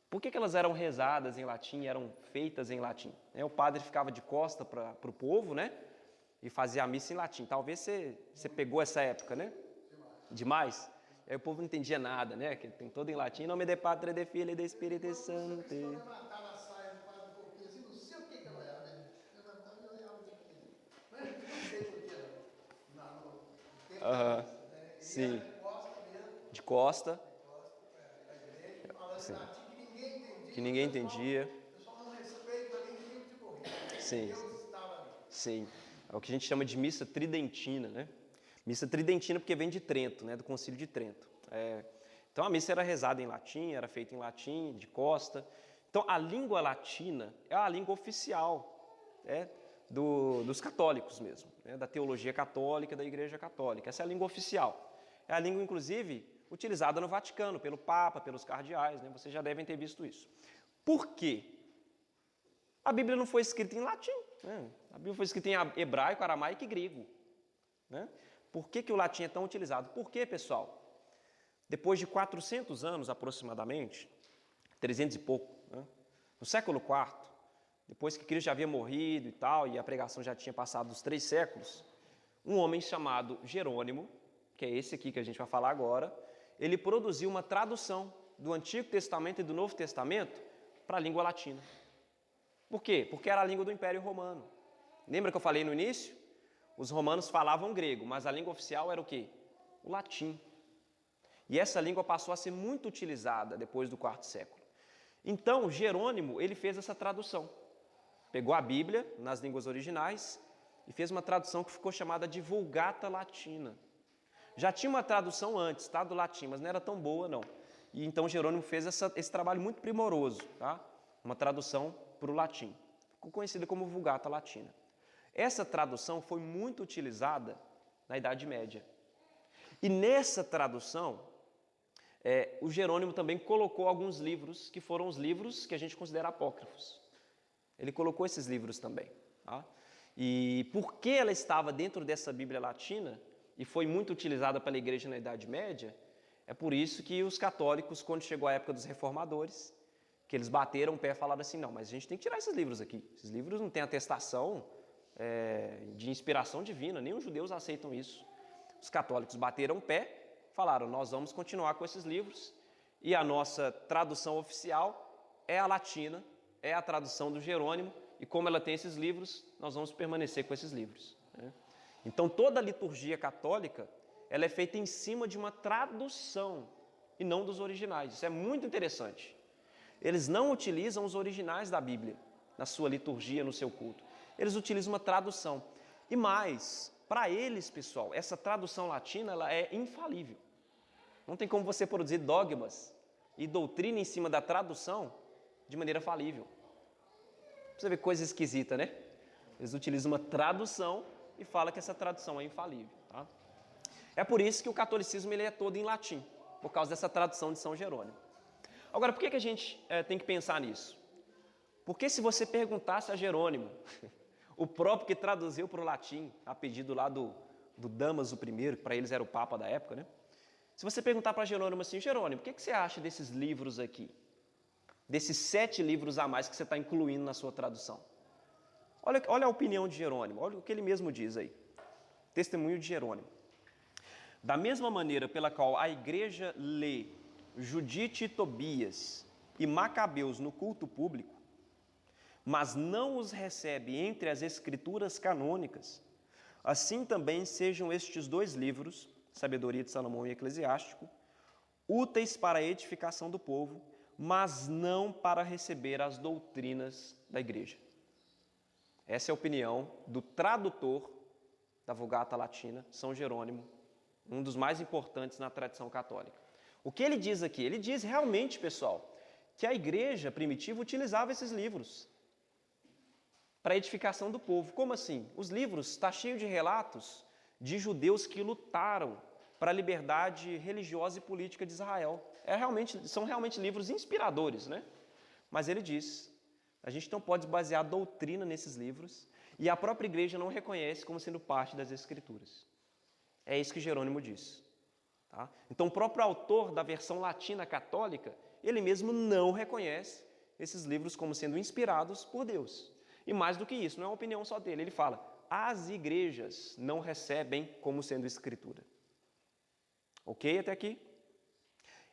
por que elas eram rezadas em latim, eram feitas em latim? O padre ficava de costa para o povo, né? E fazia a missa em latim. Talvez você pegou essa época, né? Demais. Aí o povo não entendia nada, né? Que tem todo em latim. Nome de Pátria, de Filho e de Espírito Santo. Levantava a saia do padre um pouquinho assim, não sei o que eu olhava. Levantava e olhava de aqui. Mas não sei por que no tempo da missa, né? Sim. Era de costa mesmo. De costa. A igreja, falando Sim. latim que ninguém entendia. Que ninguém entendia. O pessoal não respeita ali nem de correr. Sim. Deus estava ali. Sim. É o que a gente chama de missa tridentina, né? Missa tridentina porque vem de Trento, né? Do Concílio de Trento. Então a missa era rezada em latim, era feita em latim, de costa. Então a língua latina é a língua oficial dos católicos mesmo, né? Da teologia católica, da Igreja Católica. Essa é a língua oficial. É a língua, inclusive, utilizada no Vaticano, pelo Papa, pelos cardeais, né? Vocês já devem ter visto isso. Por quê? A Bíblia não foi escrita em latim, né? A Bíblia foi escrita em hebraico, aramaico e grego, né? Por que o latim é tão utilizado? Por quê, pessoal? Depois de 400 anos, aproximadamente, 300 e pouco, né? No século IV, depois que Cristo já havia morrido e tal, e a pregação já tinha passado dos 3 séculos, um homem chamado Jerônimo, que é esse aqui que a gente vai falar agora, ele produziu uma tradução do Antigo Testamento e do Novo Testamento para a língua latina. Por quê? Porque era a língua do Império Romano. Lembra que eu falei no início? Os romanos falavam grego, mas a língua oficial era o quê? O latim. E essa língua passou a ser muito utilizada depois do 4º século. Então, Jerônimo, ele fez essa tradução. pegou a Bíblia nas línguas originais e fez uma tradução que ficou chamada de Vulgata Latina. Já tinha uma tradução antes, tá, do latim, mas não era tão boa, não. E então Jerônimo fez esse trabalho muito primoroso, tá? Uma tradução para o latim. Ficou conhecida como Vulgata Latina. Essa tradução foi muito utilizada na Idade Média. E nessa tradução, o Jerônimo também colocou alguns livros que foram os livros que a gente considera apócrifos. Ele colocou esses livros também. Tá? E porque ela estava dentro dessa Bíblia Latina e foi muito utilizada pela Igreja na Idade Média, é por isso que os católicos, quando chegou a época dos reformadores, que eles bateram o pé e falaram assim, não, mas a gente tem que tirar esses livros aqui. Esses livros não têm atestação de inspiração divina, nem os judeus aceitam isso. Os católicos bateram o pé, falaram, nós vamos continuar com esses livros e a nossa tradução oficial é a latina, é a tradução do Jerônimo e como ela tem esses livros, nós vamos permanecer com esses livros. Né? Então toda a liturgia católica, ela é feita em cima de uma tradução e não dos originais. Isso é muito interessante. Eles não utilizam os originais da Bíblia na sua liturgia, no seu culto. Eles utilizam uma tradução. E mais, para eles, pessoal, essa tradução latina ela é infalível. Não tem como você produzir dogmas e doutrina em cima da tradução de maneira falível. Você vê coisa esquisita, né? Eles utilizam uma tradução e falam que essa tradução é infalível. Tá? É por isso que o catolicismo ele é todo em latim, por causa dessa tradução de São Jerônimo. Agora, por que a gente tem que pensar nisso? Porque se você perguntasse a Jerônimo, o próprio que traduziu para o latim, a pedido lá do Damaso I, que para eles era o Papa da época, né? Se você perguntar para Jerônimo assim, Jerônimo, o que você acha desses livros aqui? Desses 7 livros a mais que você está incluindo na sua tradução? Olha a opinião de Jerônimo, olha o que ele mesmo diz aí. Testemunho de Jerônimo. Da mesma maneira pela qual a igreja lê Judite e Tobias e Macabeus no culto público, mas não os recebe entre as escrituras canônicas, assim também sejam estes 2 livros, Sabedoria de Salomão e Eclesiástico, úteis para a edificação do povo, mas não para receber as doutrinas da igreja. Essa é a opinião do tradutor da Vulgata Latina, São Jerônimo, um dos mais importantes na tradição católica. O que ele diz aqui? Ele diz realmente, pessoal, que a igreja primitiva utilizava esses livros para a edificação do povo. Como assim? Os livros estão cheios de relatos de judeus que lutaram para a liberdade religiosa e política de Israel. São realmente livros inspiradores, né? Mas ele diz, a gente não pode basear a doutrina nesses livros e a própria igreja não reconhece como sendo parte das Escrituras. É isso que Jerônimo diz. Tá? Então, o próprio autor da versão latina católica, ele mesmo não reconhece esses livros como sendo inspirados por Deus. E mais do que isso, não é uma opinião só dele, ele fala, as igrejas não recebem como sendo escritura. Ok até aqui?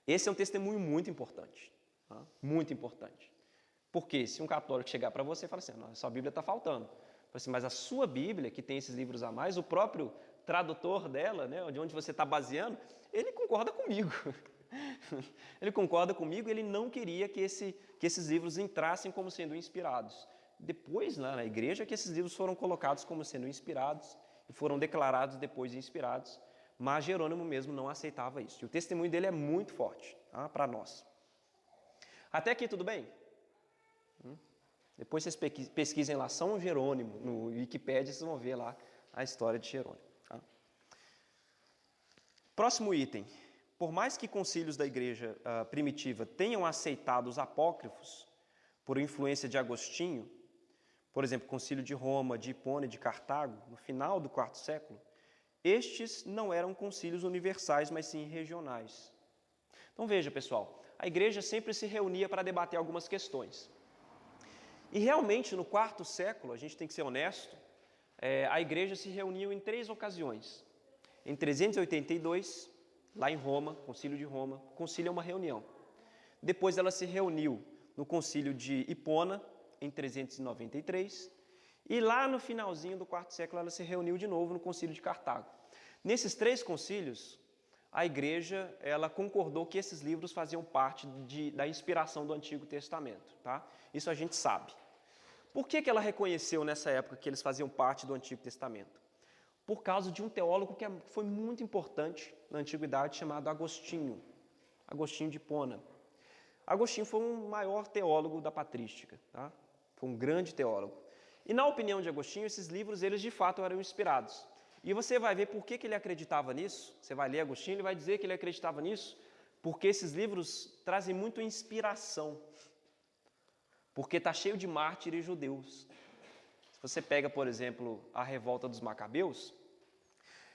Esse é um testemunho muito importante. Tá? Muito importante. Porque se um católico chegar para você e falar assim, a sua Bíblia está faltando. Assim, mas a sua Bíblia, que tem esses livros a mais, o próprio tradutor dela, né, de onde você está baseando, ele concorda comigo. Ele concorda comigo, ele não queria que esses livros entrassem como sendo inspirados. Depois, lá na igreja, que esses livros foram colocados como sendo inspirados e foram declarados depois inspirados, mas Jerônimo mesmo não aceitava isso. E o testemunho dele é muito forte, tá, para nós. Até aqui tudo bem? Depois vocês pesquisem lá São Jerônimo, no Wikipédia, vocês vão ver lá a história de Jerônimo. Tá? Próximo item. Por mais que concílios da igreja primitiva tenham aceitado os apócrifos por influência de Agostinho, por exemplo, concílio de Roma, de Hipona e de Cartago, no final do IV século, estes não eram concílios universais, mas sim regionais. Então veja, pessoal, a igreja sempre se reunia para debater algumas questões. E realmente, no IV século, a gente tem que ser honesto, a igreja se reuniu em 3 ocasiões. Em 382, lá em Roma, concílio de Roma, o concílio é uma reunião. Depois ela se reuniu no concílio de Hipona, em 393, e lá no finalzinho do IV século ela se reuniu de novo no concílio de Cartago. Nesses 3 concílios, a igreja ela concordou que esses livros faziam parte da inspiração do Antigo Testamento. Tá? Isso a gente sabe. Por que ela reconheceu nessa época que eles faziam parte do Antigo Testamento? Por causa de um teólogo que foi muito importante na Antiguidade, chamado Agostinho, Agostinho de Hipona. Agostinho foi um maior teólogo da patrística, tá? Foi um grande teólogo. E na opinião de Agostinho, esses livros, eles de fato eram inspirados. E você vai ver por que ele acreditava nisso. Você vai ler Agostinho, ele vai dizer que ele acreditava nisso, porque esses livros trazem muito inspiração. Porque está cheio de mártires judeus. Se você pega, por exemplo, a revolta dos Macabeus,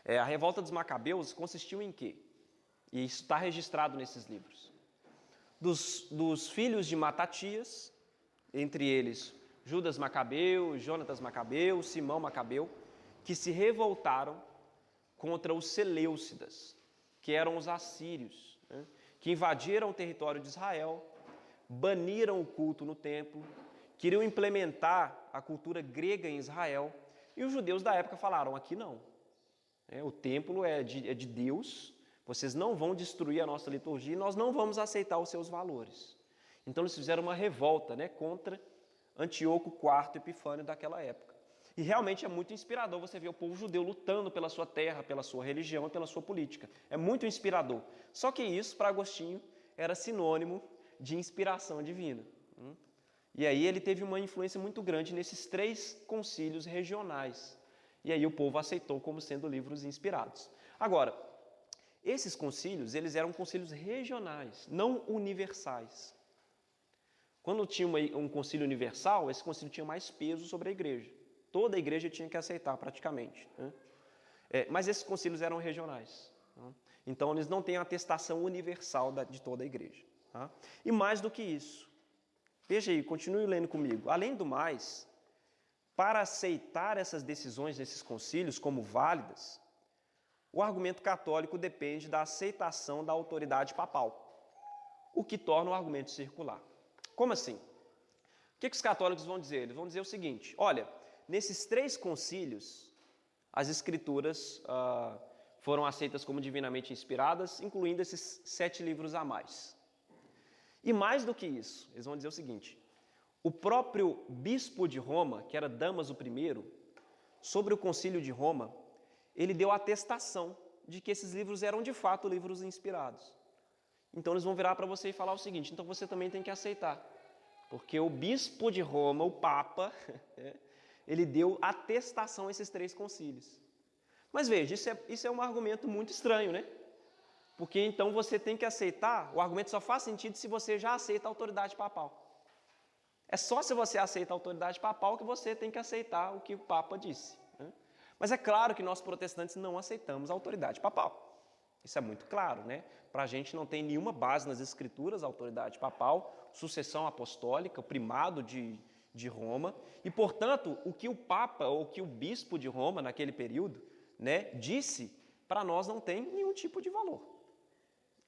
a revolta dos Macabeus consistiu em quê? E isso está registrado nesses livros. Dos filhos de Matatias, entre eles Judas Macabeu, Jonatas Macabeu, Simão Macabeu, que se revoltaram contra os Seleucidas, que eram os assírios, né, que invadiram o território de Israel, baniram o culto no templo, queriam implementar a cultura grega em Israel, e os judeus da época falaram, aqui não. O templo é de Deus, vocês não vão destruir a nossa liturgia e nós não vamos aceitar os seus valores. Então eles fizeram uma revolta, né, contra Antíoco IV Epifânio daquela época. E realmente é muito inspirador você ver o povo judeu lutando pela sua terra, pela sua religião e pela sua política. É muito inspirador. Só que isso, para Agostinho, era sinônimo de inspiração divina. E aí ele teve uma influência muito grande nesses 3 concílios regionais. E aí o povo aceitou como sendo livros inspirados. Agora, esses concílios, eles eram concílios regionais, não universais. Quando tinha um concílio universal, esse concílio tinha mais peso sobre a igreja. Toda a igreja tinha que aceitar praticamente. Né? Mas esses concílios eram regionais. Tá? Então, eles não têm a atestação universal de toda a igreja. Tá? E mais do que isso, veja aí, continue lendo comigo. Além do mais, para aceitar essas decisões nesses concílios como válidas, o argumento católico depende da aceitação da autoridade papal, o que torna o argumento circular. Como assim? O que os católicos vão dizer? Eles vão dizer o seguinte, olha, nesses 3 concílios, as escrituras foram aceitas como divinamente inspiradas, incluindo esses 7 livros a mais. E mais do que isso, eles vão dizer o seguinte, o próprio bispo de Roma, que era Damaso I, sobre o concílio de Roma, ele deu atestação de que esses livros eram de fato livros inspirados. Então eles vão virar para você e falar o seguinte, então você também tem que aceitar. Porque o bispo de Roma, o Papa, ele deu atestação a esses 3 concílios. Mas veja, isso é um argumento muito estranho, né? Porque então você tem que aceitar, o argumento só faz sentido se você já aceita a autoridade papal. É só se você aceita a autoridade papal que você tem que aceitar o que o Papa disse. Né? Mas é claro que nós protestantes não aceitamos a autoridade papal. Isso é muito claro, né? Para a gente não tem nenhuma base nas escrituras a autoridade papal, sucessão apostólica, o primado de Roma. E, portanto, o que o Papa ou o que o bispo de Roma, naquele período, né, disse, para nós não tem nenhum tipo de valor.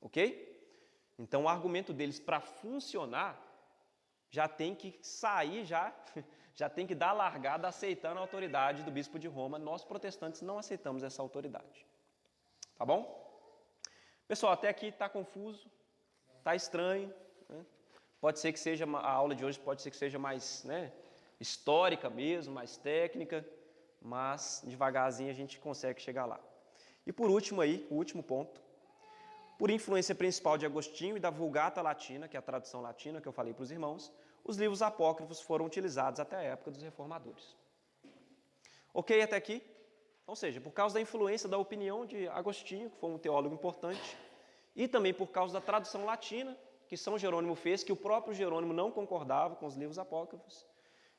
Ok? Então, o argumento deles para funcionar já tem que sair, já tem que dar a largada aceitando a autoridade do bispo de Roma. Nós, protestantes, não aceitamos essa autoridade. Tá bom? Pessoal, até aqui está confuso, está estranho. Né? Pode ser que seja, a aula de hoje pode ser que seja mais, né, histórica mesmo, mais técnica, mas devagarzinho a gente consegue chegar lá. E por último aí, o último ponto, por influência principal de Agostinho e da Vulgata Latina, que é a tradução latina que eu falei para os irmãos, os livros apócrifos foram utilizados até a época dos reformadores. Ok até aqui? Ou seja, por causa da influência da opinião de Agostinho, que foi um teólogo importante, e também por causa da tradução latina, que São Jerônimo fez, que o próprio Jerônimo não concordava com os livros apócrifos,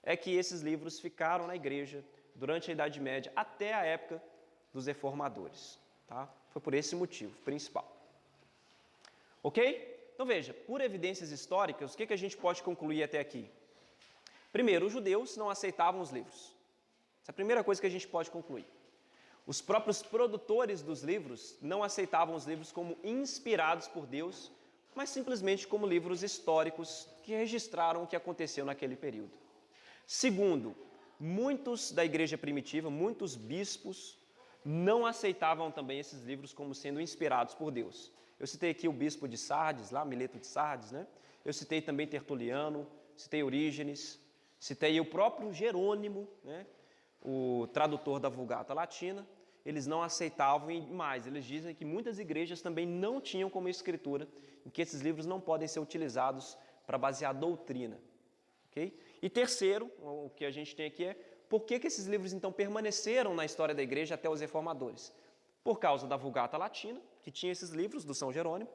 é que esses livros ficaram na igreja durante a Idade Média até a época dos reformadores. Tá? Foi por esse motivo principal. Ok? Então veja, por evidências históricas, o que a gente pode concluir até aqui? Primeiro, os judeus não aceitavam os livros. Essa é a primeira coisa que a gente pode concluir. Os próprios produtores dos livros não aceitavam os livros como inspirados por Deus, mas simplesmente como livros históricos que registraram o que aconteceu naquele período. Segundo, muitos da igreja primitiva, muitos bispos, não aceitavam também esses livros como sendo inspirados por Deus. Eu citei aqui o bispo de Sardes, lá, Mileto de Sardes, né? Eu citei também Tertuliano, citei Orígenes, Citei o próprio Jerônimo, né, o tradutor da Vulgata Latina. Eles não aceitavam e mais, eles dizem que muitas igrejas também não tinham como escritura, em que esses livros não podem ser utilizados para basear doutrina. Okay? E terceiro, o que a gente tem aqui é, por que esses livros então permaneceram na história da igreja até os reformadores? Por causa da Vulgata Latina, que tinha esses livros do São Jerônimo,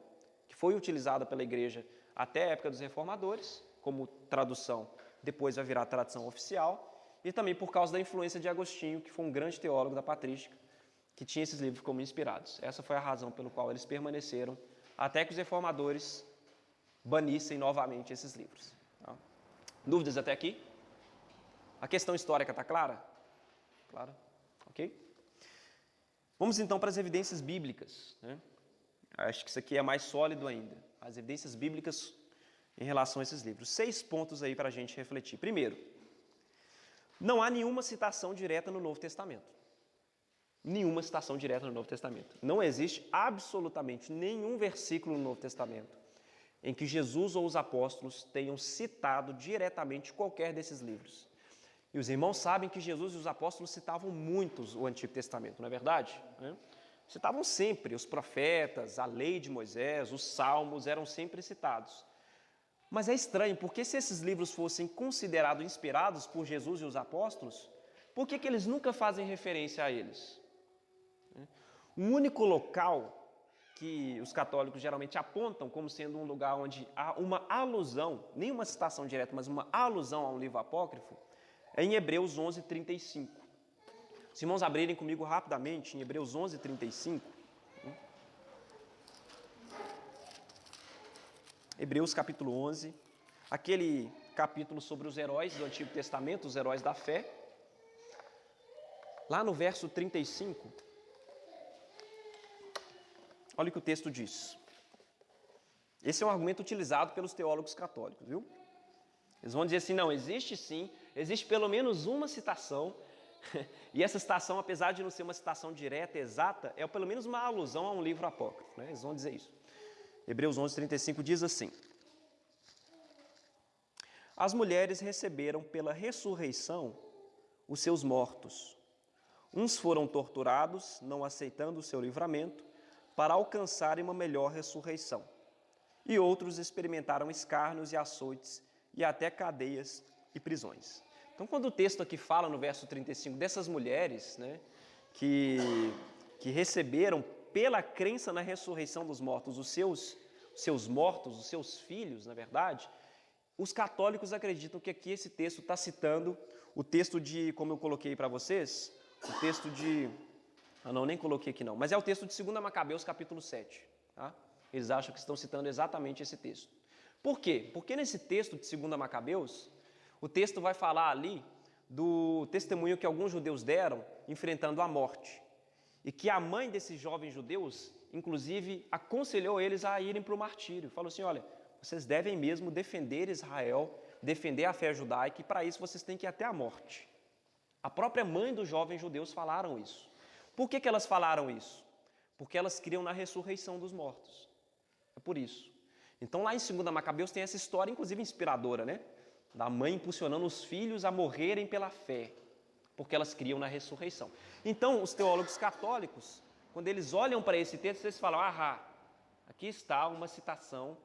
que foi utilizada pela igreja até a época dos reformadores, como tradução, depois vai virar tradução oficial, e também por causa da influência de Agostinho, que foi um grande teólogo da patrística, que tinha esses livros como inspirados. Essa foi a razão pela qual eles permaneceram até que os reformadores banissem novamente esses livros. Tá? Dúvidas até aqui? A questão histórica está clara? Clara? Ok? Vamos então para as evidências bíblicas, né? Acho que isso aqui é mais sólido ainda. As evidências bíblicas em relação a esses livros. 6 pontos aí para a gente refletir. Primeiro, não há nenhuma citação direta no Novo Testamento. Nenhuma citação direta no Novo Testamento. Não existe absolutamente nenhum versículo no Novo Testamento em que Jesus ou os apóstolos tenham citado diretamente qualquer desses livros. E os irmãos sabem que Jesus e os apóstolos citavam muitos o Antigo Testamento, não é verdade? Citavam sempre os profetas, a lei de Moisés, os salmos eram sempre citados. Mas é estranho, porque se esses livros fossem considerados inspirados por Jesus e os apóstolos, por que eles nunca fazem referência a eles? O único local que os católicos geralmente apontam como sendo um lugar onde há uma alusão, nem uma citação direta, mas uma alusão a um livro apócrifo, é em Hebreus 11:35. Os irmãos abrirem comigo rapidamente em Hebreus 11:35. Hebreus capítulo 11, aquele capítulo sobre os heróis do Antigo Testamento, os heróis da fé. Lá no verso 35, olha o que o texto diz. Esse é um argumento utilizado pelos teólogos católicos, viu? Eles vão dizer assim, não, existe sim, existe pelo menos uma citação, e essa citação, apesar de não ser uma citação direta, exata, é pelo menos uma alusão a um livro apócrifo, né? Eles vão dizer isso. Hebreus 11:35 diz assim: as mulheres receberam pela ressurreição os seus mortos. Uns foram torturados, não aceitando o seu livramento, para alcançarem uma melhor ressurreição. E outros experimentaram escárnios e açoites, e até cadeias e prisões. Então, quando o texto aqui fala no verso 35 dessas mulheres, né, que receberam pela crença na ressurreição dos mortos os seus mortos, os seus filhos, na verdade, os católicos acreditam que aqui esse texto está citando o texto de, como eu coloquei para vocês, o texto de... não, nem coloquei aqui não, mas é o texto de 2 Macabeus, capítulo 7. Tá? Eles acham que estão citando exatamente esse texto. Por quê? Porque nesse texto de 2 Macabeus, o texto vai falar ali do testemunho que alguns judeus deram enfrentando a morte. E que a mãe desses jovens judeus, inclusive, aconselhou eles a irem para o martírio. Falou assim, olha, vocês devem mesmo defender Israel, defender a fé judaica, e para isso vocês têm que ir até a morte. A própria mãe dos jovens judeus falaram isso. Por que elas falaram isso? Porque elas criam na ressurreição dos mortos. É por isso. Então, lá em 2 Macabeus tem essa história, inclusive inspiradora, né? Da mãe impulsionando os filhos a morrerem pela fé, porque elas criam na ressurreição. Então, os teólogos católicos, quando eles olham para esse texto, eles falam, aqui está uma citação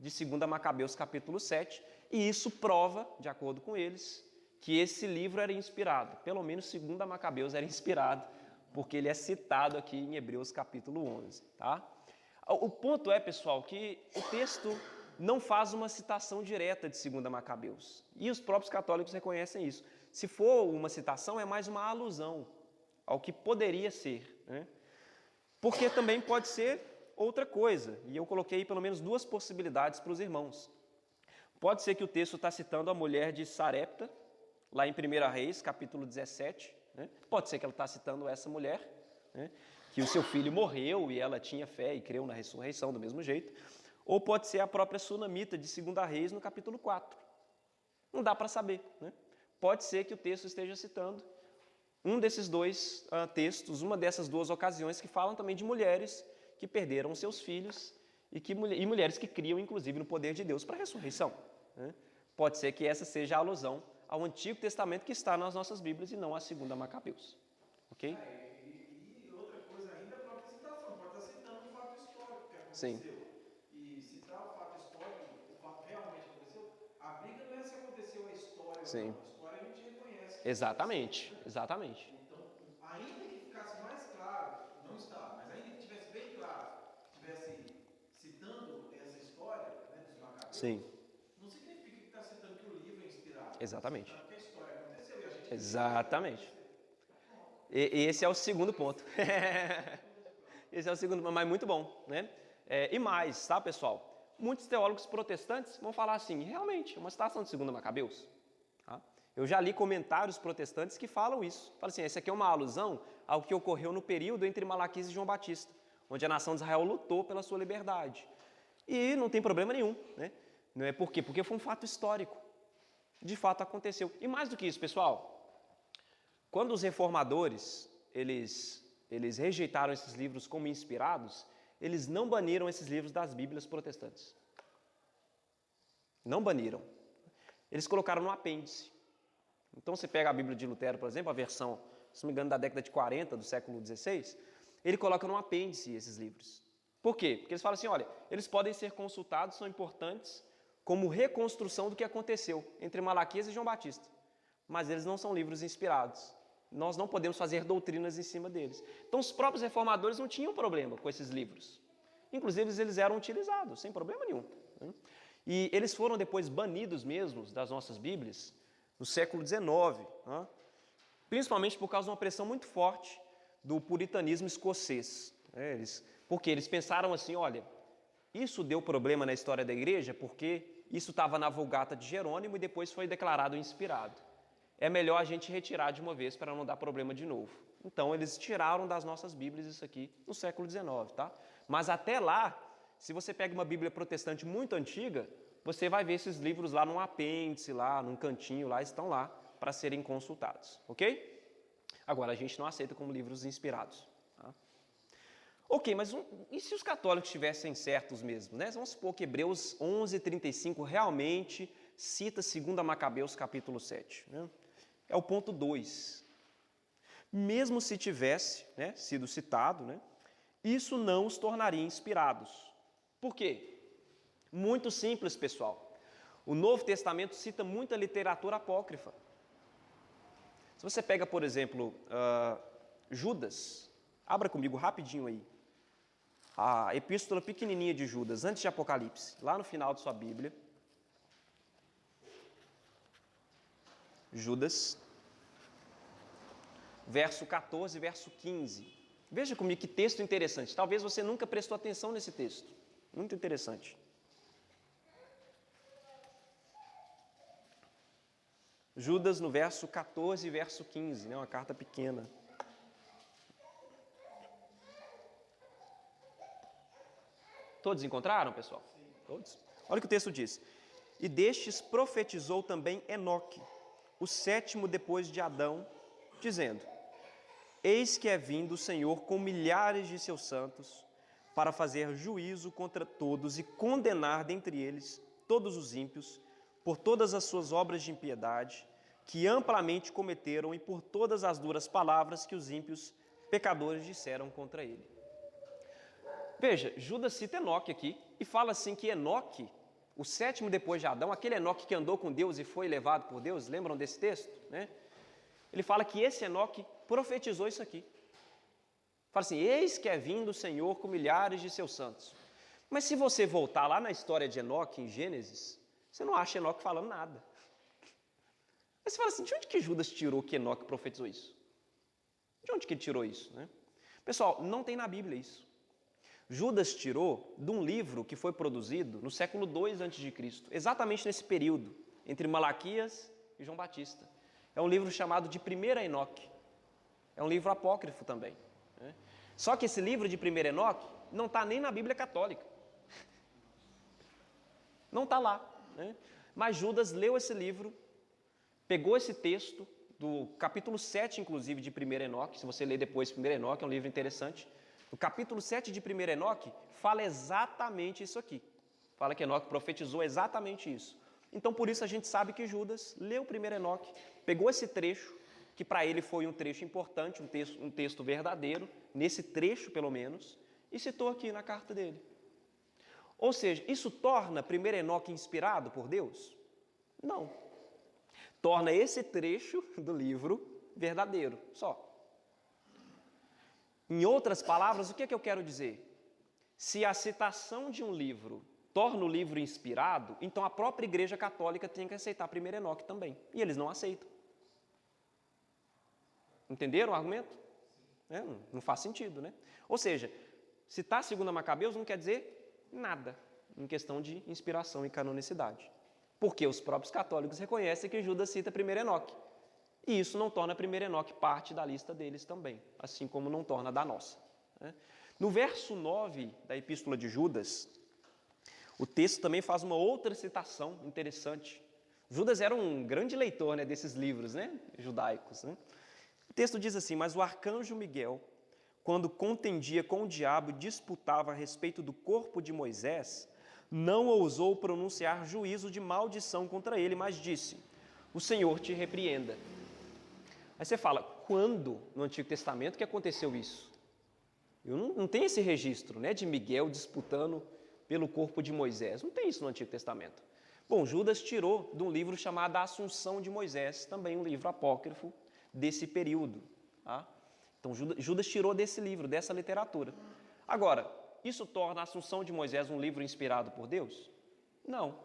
de 2 Macabeus, capítulo 7, e isso prova, de acordo com eles, que esse livro era inspirado. Pelo menos 2 Macabeus era inspirado, porque ele é citado aqui em Hebreus, capítulo 11, tá? O ponto é, pessoal, que o texto não faz uma citação direta de 2 Macabeus. E os próprios católicos reconhecem isso. Se for uma citação, é mais uma alusão ao que poderia ser, né? Porque também pode ser outra coisa. E eu coloquei pelo menos 2 possibilidades para os irmãos. Pode ser que o texto está citando a mulher de Sarepta, lá em 1 Reis, capítulo 17. Né? Pode ser que ela está citando essa mulher, né? Que o seu filho morreu e ela tinha fé e creu na ressurreição do mesmo jeito. Ou pode ser a própria Sunamita de 2 Reis, no capítulo 4. Não dá para saber, né? Pode ser que o texto esteja citando um desses 2 textos, uma dessas 2 ocasiões que falam também de mulheres que perderam seus filhos e mulheres que criam, inclusive, no poder de Deus para a ressurreição, né? Pode ser que essa seja a alusão ao Antigo Testamento que está nas nossas Bíblias e não a 2 Macabeus. Ok? E outra coisa ainda, a própria citação. Pode estar citando um fato histórico que aconteceu. Sim. E citar o fato histórico, o fato realmente aconteceu, a briga não é se aconteceu a história ou Sim. não. A história a gente reconhece. Exatamente, exatamente. Então, ainda que ficasse mais claro, não está, mas ainda que tivesse bem claro, tivesse citando essa história, né, dos Macabeus, Sim. não significa que está citando que o livro é inspirado. Exatamente. Está citando que a história aconteceu e a gente... Exatamente. E esse é o segundo ponto. Esse é o segundo ponto, mas muito bom, né? E mais, tá, pessoal? Muitos teólogos protestantes vão falar assim, realmente, é uma citação de 2 Macabeus. Tá? Eu já li comentários protestantes que falam isso. Falam assim, esse aqui é uma alusão ao que ocorreu no período entre Malaquias e João Batista, onde a nação de Israel lutou pela sua liberdade. E não tem problema nenhum, né? Não é por quê? Porque foi um fato histórico. De fato aconteceu. E mais do que isso, pessoal, quando os reformadores, eles rejeitaram esses livros como inspirados, eles não baniram esses livros das Bíblias protestantes. Não baniram. Eles colocaram no apêndice. Então, você pega a Bíblia de Lutero, por exemplo, a versão, se não me engano, da década de 40, do século XVI, ele coloca no apêndice esses livros. Por quê? Porque eles falam assim, olha, eles podem ser consultados, são importantes como reconstrução do que aconteceu entre Malaquias e João Batista. Mas eles não são livros inspirados. Nós não podemos fazer doutrinas em cima deles. Então, os próprios reformadores não tinham problema com esses livros. Inclusive, eles eram utilizados, sem problema nenhum. Né? E eles foram depois banidos mesmo das nossas Bíblias no século XIX, né? Principalmente por causa de uma pressão muito forte do puritanismo escocês. Porque eles pensaram assim, olha, isso deu problema na história da igreja porque isso estava na Vulgata de Jerônimo e depois foi declarado inspirado. É melhor a gente retirar de uma vez para não dar problema de novo. Então, eles tiraram das nossas Bíblias isso aqui no século XIX, tá? Mas até lá, se você pega uma Bíblia protestante muito antiga, você vai ver esses livros lá num apêndice, lá num cantinho, lá estão lá para serem consultados, ok? Agora, a gente não aceita como livros inspirados. Tá? Ok, mas e se os católicos estivessem certos mesmo? Né? Vamos supor que Hebreus 11:35 realmente cita 2 Macabeus capítulo 7. Né? É o ponto 2. Mesmo se tivesse, né, sido citado, né, isso não os tornaria inspirados. Por quê? Muito simples, pessoal. O Novo Testamento cita muita literatura apócrifa. Se você pega, por exemplo, Judas, abra comigo rapidinho aí, a epístola pequenininha de Judas, antes de Apocalipse, lá no final de sua Bíblia. Judas, verso 14, verso 15. Veja comigo que texto interessante. Talvez você nunca prestou atenção nesse texto. Muito interessante. Judas no verso 14 e verso 15, né? Uma carta pequena. Todos encontraram, pessoal? Sim. Todos? Olha o que o texto diz. E destes profetizou também Enoque, o sétimo depois de Adão, dizendo: Eis que é vindo o Senhor com milhares de seus santos, para fazer juízo contra todos e condenar dentre eles todos os ímpios, por todas as suas obras de impiedade, que amplamente cometeram, e por todas as duras palavras que os ímpios pecadores disseram contra ele. Veja, Judas cita Enoque aqui, e fala assim que Enoque, o sétimo depois de Adão, aquele Enoque que andou com Deus e foi levado por Deus, lembram desse texto? Né? Ele fala que esse Enoque profetizou isso aqui. Fala assim, eis que é vindo o Senhor com milhares de seus santos. Mas se você voltar lá na história de Enoque, em Gênesis, você não acha Enoque falando nada. Aí você fala assim, de onde que Judas tirou que Enoque profetizou isso? De onde que ele tirou isso? Né? Pessoal, não tem na Bíblia isso. Judas tirou de um livro que foi produzido no século II a.C., exatamente nesse período, entre Malaquias e João Batista. É um livro chamado de 1 Enoque. É um livro apócrifo também. Né? Só que esse livro de 1 Enoque não está nem na Bíblia católica. Não está lá. Né? Mas Judas leu esse livro, pegou esse texto, do capítulo 7, inclusive, de 1 Enoque. Se você ler depois 1 Enoque, é um livro interessante. O capítulo 7 de 1 Enoque fala exatamente isso aqui. Fala que Enoque profetizou exatamente isso. Então, por isso a gente sabe que Judas leu o primeiro Enoque, pegou esse trecho, que para ele foi um trecho importante, um texto verdadeiro, nesse trecho pelo menos, e citou aqui na carta dele. Ou seja, isso torna primeiro Enoque inspirado por Deus? Não. Torna esse trecho do livro verdadeiro, só. Em outras palavras, o que é que eu quero dizer? Se a citação de um livro torna o livro inspirado, então a própria Igreja Católica tem que aceitar primeiro Enoque também. E eles não aceitam. Entenderam o argumento? Não faz sentido, né? Ou seja, citar 2 Macabeus não quer dizer nada em questão de inspiração e canonicidade. Porque os próprios católicos reconhecem que Judas cita primeiro Enoque. E isso não torna primeiro Enoque parte da lista deles também, assim como não torna da nossa, né? No verso 9 da Epístola de Judas, o texto também faz uma outra citação interessante. Judas era um grande leitor, né, desses livros, né, judaicos, né? O texto diz assim: mas o arcanjo Miguel, quando contendia com o diabo e disputava a respeito do corpo de Moisés, não ousou pronunciar juízo de maldição contra ele, mas disse: o Senhor te repreenda. Aí você fala, quando no Antigo Testamento que aconteceu isso? Eu não tenho esse registro, né, de Miguel disputando pelo corpo de Moisés. Não tem isso no Antigo Testamento. Bom, Judas tirou de um livro chamado A Assunção de Moisés, também um livro apócrifo desse período. Tá? Então, Judas tirou desse livro, dessa literatura. Agora, isso torna a Assunção de Moisés um livro inspirado por Deus? Não.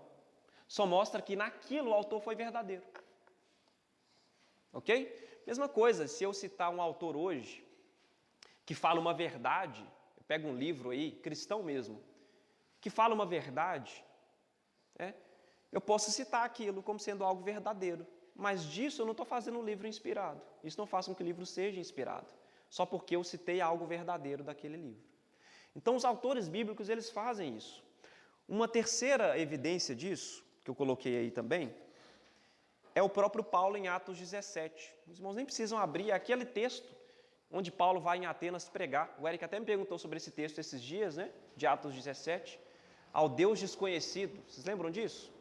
Só mostra que naquilo o autor foi verdadeiro. Ok? Mesma coisa, se eu citar um autor hoje que fala uma verdade, eu pego um livro aí, cristão mesmo, que fala uma verdade, eu posso citar aquilo como sendo algo verdadeiro, mas disso eu não estou fazendo um livro inspirado. Isso não faz com que o livro seja inspirado, só porque eu citei algo verdadeiro daquele livro. Então, os autores bíblicos, eles fazem isso. Uma terceira evidência disso, que eu coloquei aí também, é o próprio Paulo em Atos 17. Os irmãos nem precisam abrir aquele texto onde Paulo vai em Atenas pregar. O Eric até me perguntou sobre esse texto esses dias, né, de Atos 17, ao Deus desconhecido. Vocês lembram disso?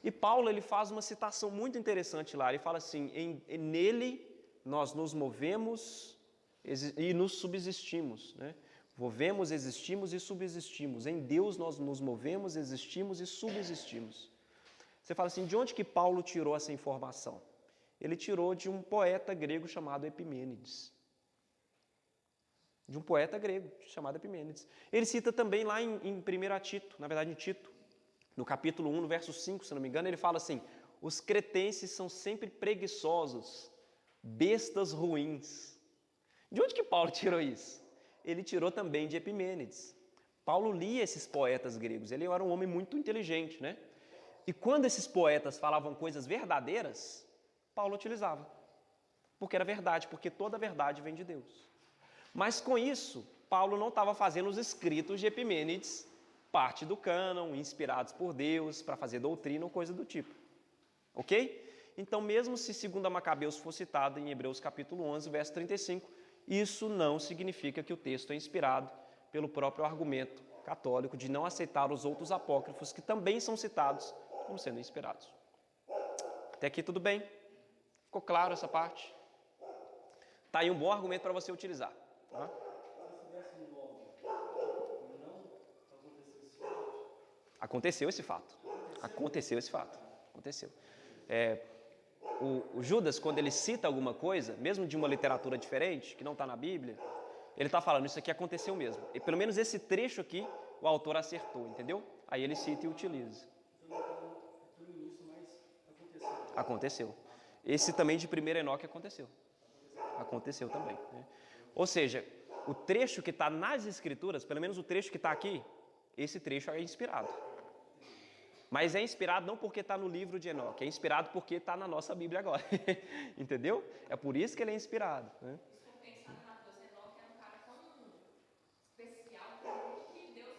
E Paulo, ele faz uma citação muito interessante lá. Ele fala assim: nele nós nos movemos e nos subsistimos, né? Movemos, existimos e subsistimos. Em Deus nós nos movemos, existimos e subsistimos. Você fala assim, de onde que Paulo tirou essa informação? Ele tirou de um poeta grego chamado Epimênides. De um poeta grego chamado Epimênides. Ele cita também lá em 1 Tito, na verdade em Tito, no capítulo 1, no verso 5, se não me engano, ele fala assim: os cretenses são sempre preguiçosos, bestas ruins. De onde que Paulo tirou isso? Ele tirou também de Epimênides. Paulo lia esses poetas gregos, ele era um homem muito inteligente, né? E quando esses poetas falavam coisas verdadeiras, Paulo utilizava. Porque era verdade, porque toda verdade vem de Deus. Mas com isso, Paulo não estava fazendo os escritos de Epimênides parte do cânon, inspirados por Deus, para fazer doutrina ou coisa do tipo. Ok? Então, mesmo se 2 Macabeus for citado em Hebreus capítulo 11, verso 35, isso não significa que o texto é inspirado pelo próprio argumento católico de não aceitar os outros apócrifos que também são citados como sendo inspirados. Até aqui tudo bem? Ficou claro essa parte? Está aí um bom argumento para você utilizar. Tá? Aconteceu esse fato. Aconteceu. O Judas, quando ele cita alguma coisa, mesmo de uma literatura diferente, que não está na Bíblia, ele está falando, isso aqui aconteceu mesmo. E pelo menos esse trecho aqui, o autor acertou, entendeu? Aí ele cita e utiliza. Aconteceu. Esse também de 1 Enoque aconteceu. Aconteceu também. Né? Ou seja, o trecho que está nas Escrituras, pelo menos o trecho que está aqui, esse trecho é inspirado. Mas é inspirado não porque está no livro de Enoque, é inspirado porque está na nossa Bíblia agora. Entendeu? É por isso que ele é inspirado. Né?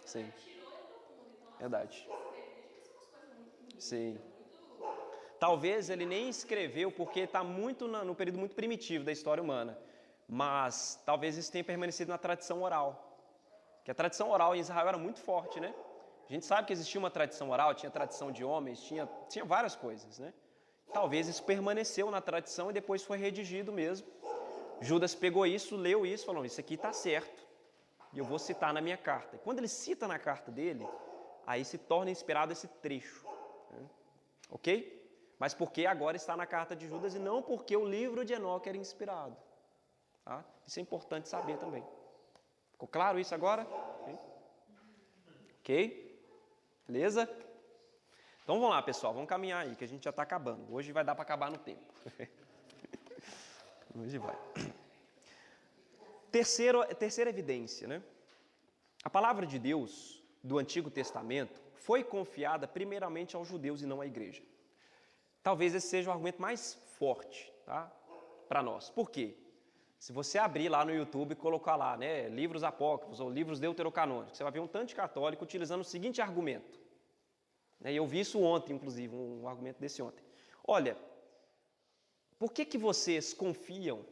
Sim. Verdade. Sim. Talvez ele nem escreveu porque está muito no período muito primitivo da história humana, mas talvez isso tenha permanecido na tradição oral, que a tradição oral em Israel era muito forte, né? A gente sabe que existia uma tradição oral, tinha tradição de homens, tinha várias coisas, né? Talvez isso permaneceu na tradição e depois foi redigido mesmo. Judas pegou isso, leu isso, falou, isso aqui está certo, e eu vou citar na minha carta. E quando ele cita na carta dele, aí se torna inspirado esse trecho. Né? Ok? Mas porque agora está na carta de Judas e não porque o livro de Enoque era inspirado. Tá? Isso é importante saber também. Ficou claro isso agora? Ok? Beleza? Então vamos lá, pessoal, vamos caminhar aí, que a gente já está acabando. Hoje vai dar para acabar no tempo. Hoje vai. Terceira evidência, né? A palavra de Deus do Antigo Testamento foi confiada primeiramente aos judeus e não à igreja. Talvez esse seja o argumento mais forte, tá? Para nós. Por quê? Se você abrir lá no YouTube e colocar lá, né, livros apócrifos ou livros deuterocanônicos, você vai ver um tanto de católico utilizando o seguinte argumento. Eu vi isso ontem, inclusive, um argumento desse ontem. Olha, por que vocês confiam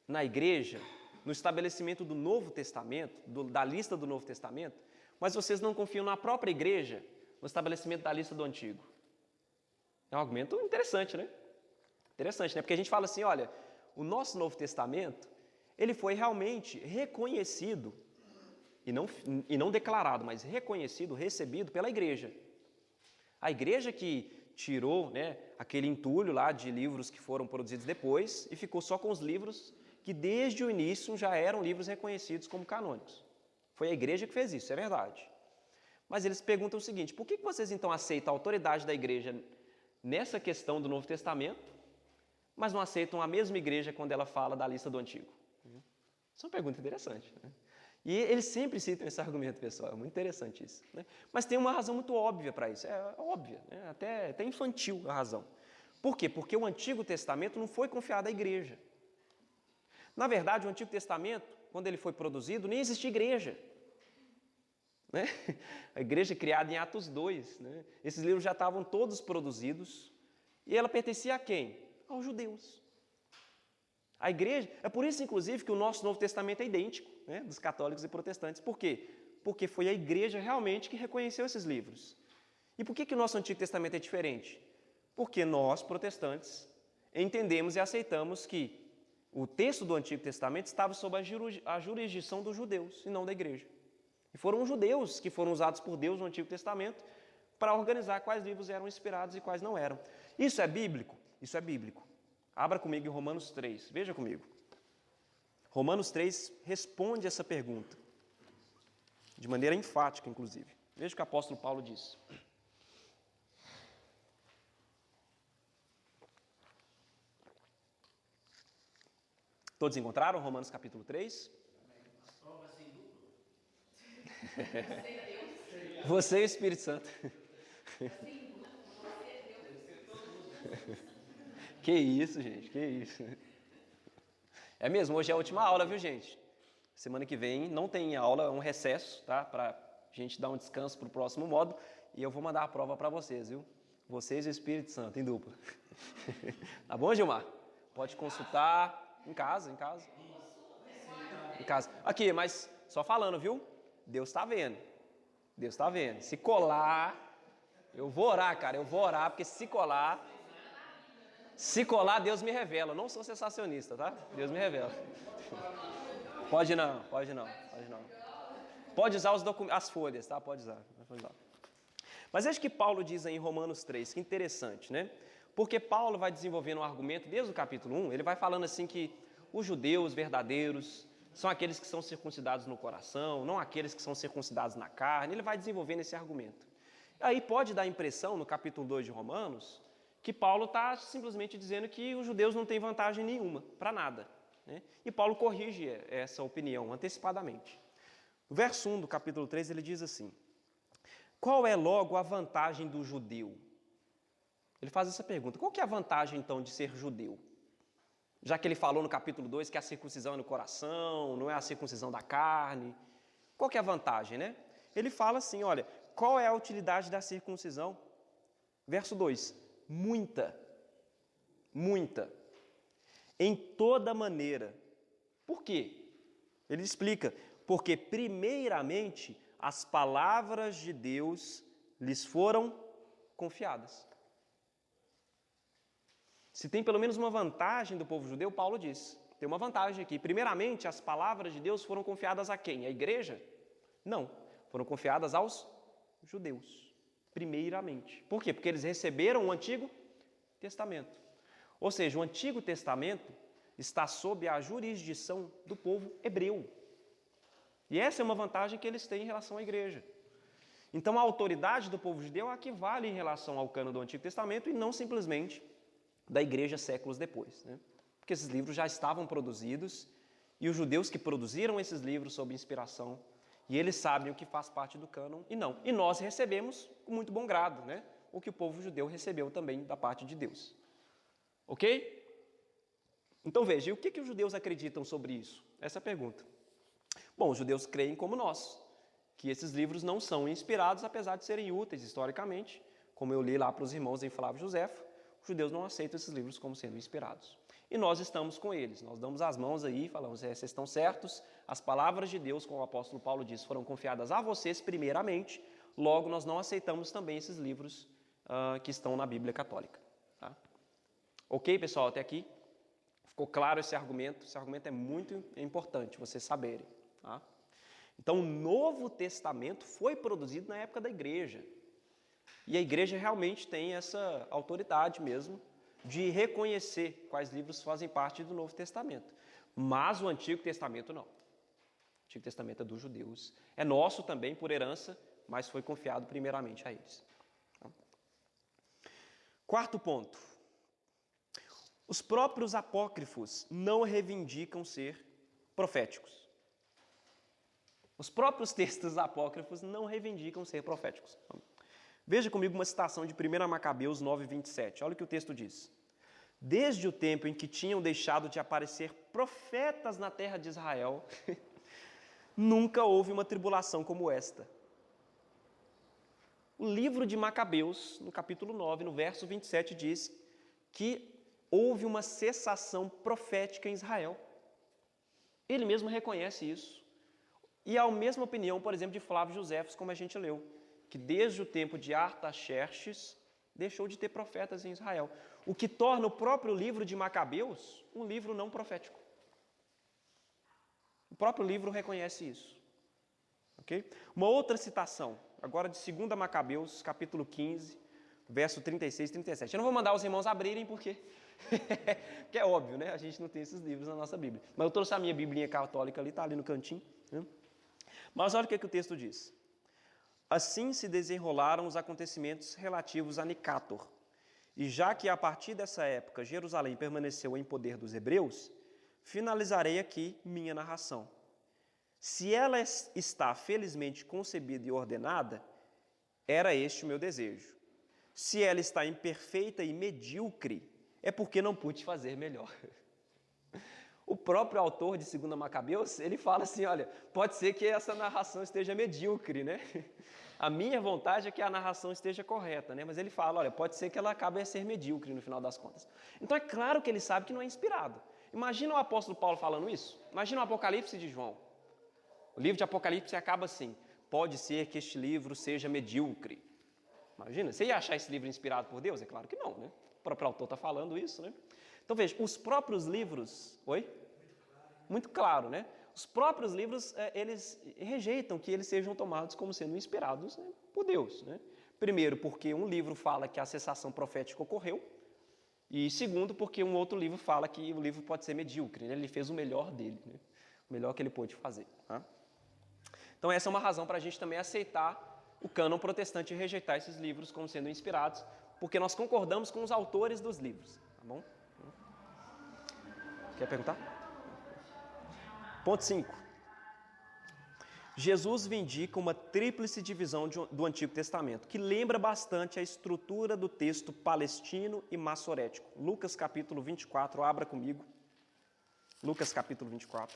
na igreja, no estabelecimento do Novo Testamento, da lista do Novo Testamento, mas vocês não confiam na própria igreja, no estabelecimento da lista do Antigo? É um argumento interessante, né? Interessante, né? Porque a gente fala assim, olha, o nosso Novo Testamento, ele foi realmente reconhecido, e não declarado, mas reconhecido, recebido pela igreja. A igreja que tirou, né, aquele entulho lá de livros que foram produzidos depois e ficou só com os livros que desde o início já eram livros reconhecidos como canônicos. Foi a igreja que fez isso, é verdade. Mas eles perguntam o seguinte, por que vocês então aceitam a autoridade da igreja nessa questão do Novo Testamento, mas não aceitam a mesma igreja quando ela fala da lista do Antigo? Isso é uma pergunta interessante, né? E eles sempre citam esse argumento, pessoal, é muito interessante isso. Né? Mas tem uma razão muito óbvia para isso, é óbvia, né? até infantil a razão. Por quê? Porque o Antigo Testamento não foi confiado à igreja. Na verdade, o Antigo Testamento, quando ele foi produzido, nem existia igreja. Né? A igreja criada em Atos 2, né? Esses livros já estavam todos produzidos e ela pertencia a quem? Aos judeus. A igreja, é por isso, inclusive, que o nosso Novo Testamento é idêntico, né, dos católicos e protestantes. Por quê? Porque foi a igreja realmente que reconheceu esses livros. E por que o nosso Antigo Testamento é diferente? Porque nós, protestantes, entendemos e aceitamos que o texto do Antigo Testamento estava sob a jurisdição dos judeus e não da igreja. E foram os judeus que foram usados por Deus no Antigo Testamento para organizar quais livros eram inspirados e quais não eram. Isso é bíblico? Isso é bíblico. Abra comigo em Romanos 3, veja comigo. Romanos 3 responde essa pergunta, de maneira enfática, inclusive. Veja o que o apóstolo Paulo diz. Todos encontraram Romanos capítulo 3? As provas sem duplo. Você e o Espírito Santo. Que isso, gente, que isso. É mesmo, hoje é a última aula, viu, gente? Semana que vem não tem aula, é um recesso, tá? Pra gente dar um descanso pro próximo módulo. E eu vou mandar a prova para vocês, viu? Vocês e o Espírito Santo, em dupla. Tá bom, Gilmar? Pode consultar em casa. Em casa. Aqui, mas só falando, viu? Deus tá vendo. Deus tá vendo. Se colar, eu vou orar, cara. Eu vou orar, porque se colar, Deus me revela. Eu não sou sensacionista, tá? Deus me revela. Pode não. Pode usar as folhas, tá? Pode usar. Mas veja que Paulo diz aí em Romanos 3, que interessante, né? Porque Paulo vai desenvolvendo um argumento desde o capítulo 1, ele vai falando assim que os judeus verdadeiros são aqueles que são circuncidados no coração, não aqueles que são circuncidados na carne. Ele vai desenvolvendo esse argumento. Aí pode dar a impressão, no capítulo 2 de Romanos, que Paulo está simplesmente dizendo que os judeus não têm vantagem nenhuma, para nada. Né? E Paulo corrige essa opinião antecipadamente. No verso 1 do capítulo 3, ele diz assim: qual é logo a vantagem do judeu? Ele faz essa pergunta. Qual que é a vantagem, então, de ser judeu? Já que ele falou no capítulo 2 que a circuncisão é no coração, não é a circuncisão da carne. Qual que é a vantagem, né? Ele fala assim, olha, qual é a utilidade da circuncisão? Verso 2, muita, em toda maneira. Por quê? Ele explica, porque primeiramente as palavras de Deus lhes foram confiadas. Se tem pelo menos uma vantagem do povo judeu, Paulo diz, tem uma vantagem aqui. Primeiramente, as palavras de Deus foram confiadas a quem? A igreja? Não, foram confiadas aos judeus, primeiramente. Por quê? Porque eles receberam o Antigo Testamento. Ou seja, o Antigo Testamento está sob a jurisdição do povo hebreu. E essa é uma vantagem que eles têm em relação à igreja. Então, a autoridade do povo judeu é a que vale em relação ao cânon do Antigo Testamento e não simplesmente da igreja séculos depois, né? Porque esses livros já estavam produzidos e os judeus que produziram esses livros sob inspiração, e eles sabem o que faz parte do cânon e não. E nós recebemos com muito bom grado, né? O que o povo judeu recebeu também da parte de Deus. Ok? Então veja, e o que os judeus acreditam sobre isso? Essa é a pergunta. Bom, os judeus creem como nós, que esses livros não são inspirados, apesar de serem úteis historicamente, como eu li lá para os irmãos em Flávio Josefo, os judeus não aceitam esses livros como sendo inspirados. E nós estamos com eles, nós damos as mãos aí, falamos, vocês estão certos, as palavras de Deus, como o apóstolo Paulo diz, foram confiadas a vocês primeiramente, logo nós não aceitamos também esses livros que estão na Bíblia Católica. Tá? Ok, pessoal, até aqui? Ficou claro esse argumento? Esse argumento é muito importante vocês saberem. Tá? Então, o Novo Testamento foi produzido na época da igreja. E a igreja realmente tem essa autoridade mesmo de reconhecer quais livros fazem parte do Novo Testamento. Mas o Antigo Testamento não. O Antigo Testamento é dos judeus. É nosso também por herança, mas foi confiado primeiramente a eles. Quarto ponto. Os próprios apócrifos não reivindicam ser proféticos. Os próprios textos apócrifos não reivindicam ser proféticos. Veja comigo uma citação de 1 Macabeus 9:27. Olha o que o texto diz. Desde o tempo em que tinham deixado de aparecer profetas na terra de Israel, nunca houve uma tribulação como esta. O livro de Macabeus, no capítulo 9, no verso 27, diz que houve uma cessação profética em Israel. Ele mesmo reconhece isso. E a mesma opinião, por exemplo, de Flávio Josefo, como a gente leu, que desde o tempo de Artaxerxes deixou de ter profetas em Israel. O que torna o próprio livro de Macabeus um livro não profético. O próprio livro reconhece isso. Okay? Uma outra citação, agora de 2 Macabeus, capítulo 15, verso 36 e 37. Eu não vou mandar os irmãos abrirem porque é óbvio, né? A gente não tem esses livros na nossa Bíblia. Mas eu trouxe a minha biblinha católica ali, está ali no cantinho. Né? Mas olha o que o texto diz. Assim se desenrolaram os acontecimentos relativos a Nicátor. E já que a partir dessa época Jerusalém permaneceu em poder dos hebreus, finalizarei aqui minha narração. Se ela está felizmente concebida e ordenada, era este o meu desejo. Se ela está imperfeita e medíocre, é porque não pude fazer melhor. O próprio autor de 2 Macabeus, ele fala assim, olha, pode ser que essa narração esteja medíocre, né? A minha vontade é que a narração esteja correta, né? Mas ele fala, olha, pode ser que ela acabe a ser medíocre no final das contas. Então é claro que ele sabe que não é inspirado. Imagina o apóstolo Paulo falando isso. Imagina o Apocalipse de João. O livro de Apocalipse acaba assim, pode ser que este livro seja medíocre. Imagina, você ia achar esse livro inspirado por Deus? É claro que não, né? O próprio autor está falando isso, né? Então veja, os próprios livros... Oi? Muito claro, né? Os próprios livros, eles rejeitam que eles sejam tomados como sendo inspirados, né, por Deus, né? Primeiro, porque um livro fala que a cessação profética ocorreu, e segundo, porque um outro livro fala que o livro pode ser medíocre, né? Ele fez o melhor dele, né? O melhor que ele pôde fazer. Tá? Então essa é uma razão para a gente também aceitar o cânon protestante e rejeitar esses livros como sendo inspirados, porque nós concordamos com os autores dos livros. Tá bom? Quer perguntar? Ponto 5. Jesus vindica uma tríplice divisão do Antigo Testamento, que lembra bastante a estrutura do texto palestino e massorético. Lucas capítulo 24, abra comigo. Lucas capítulo 24.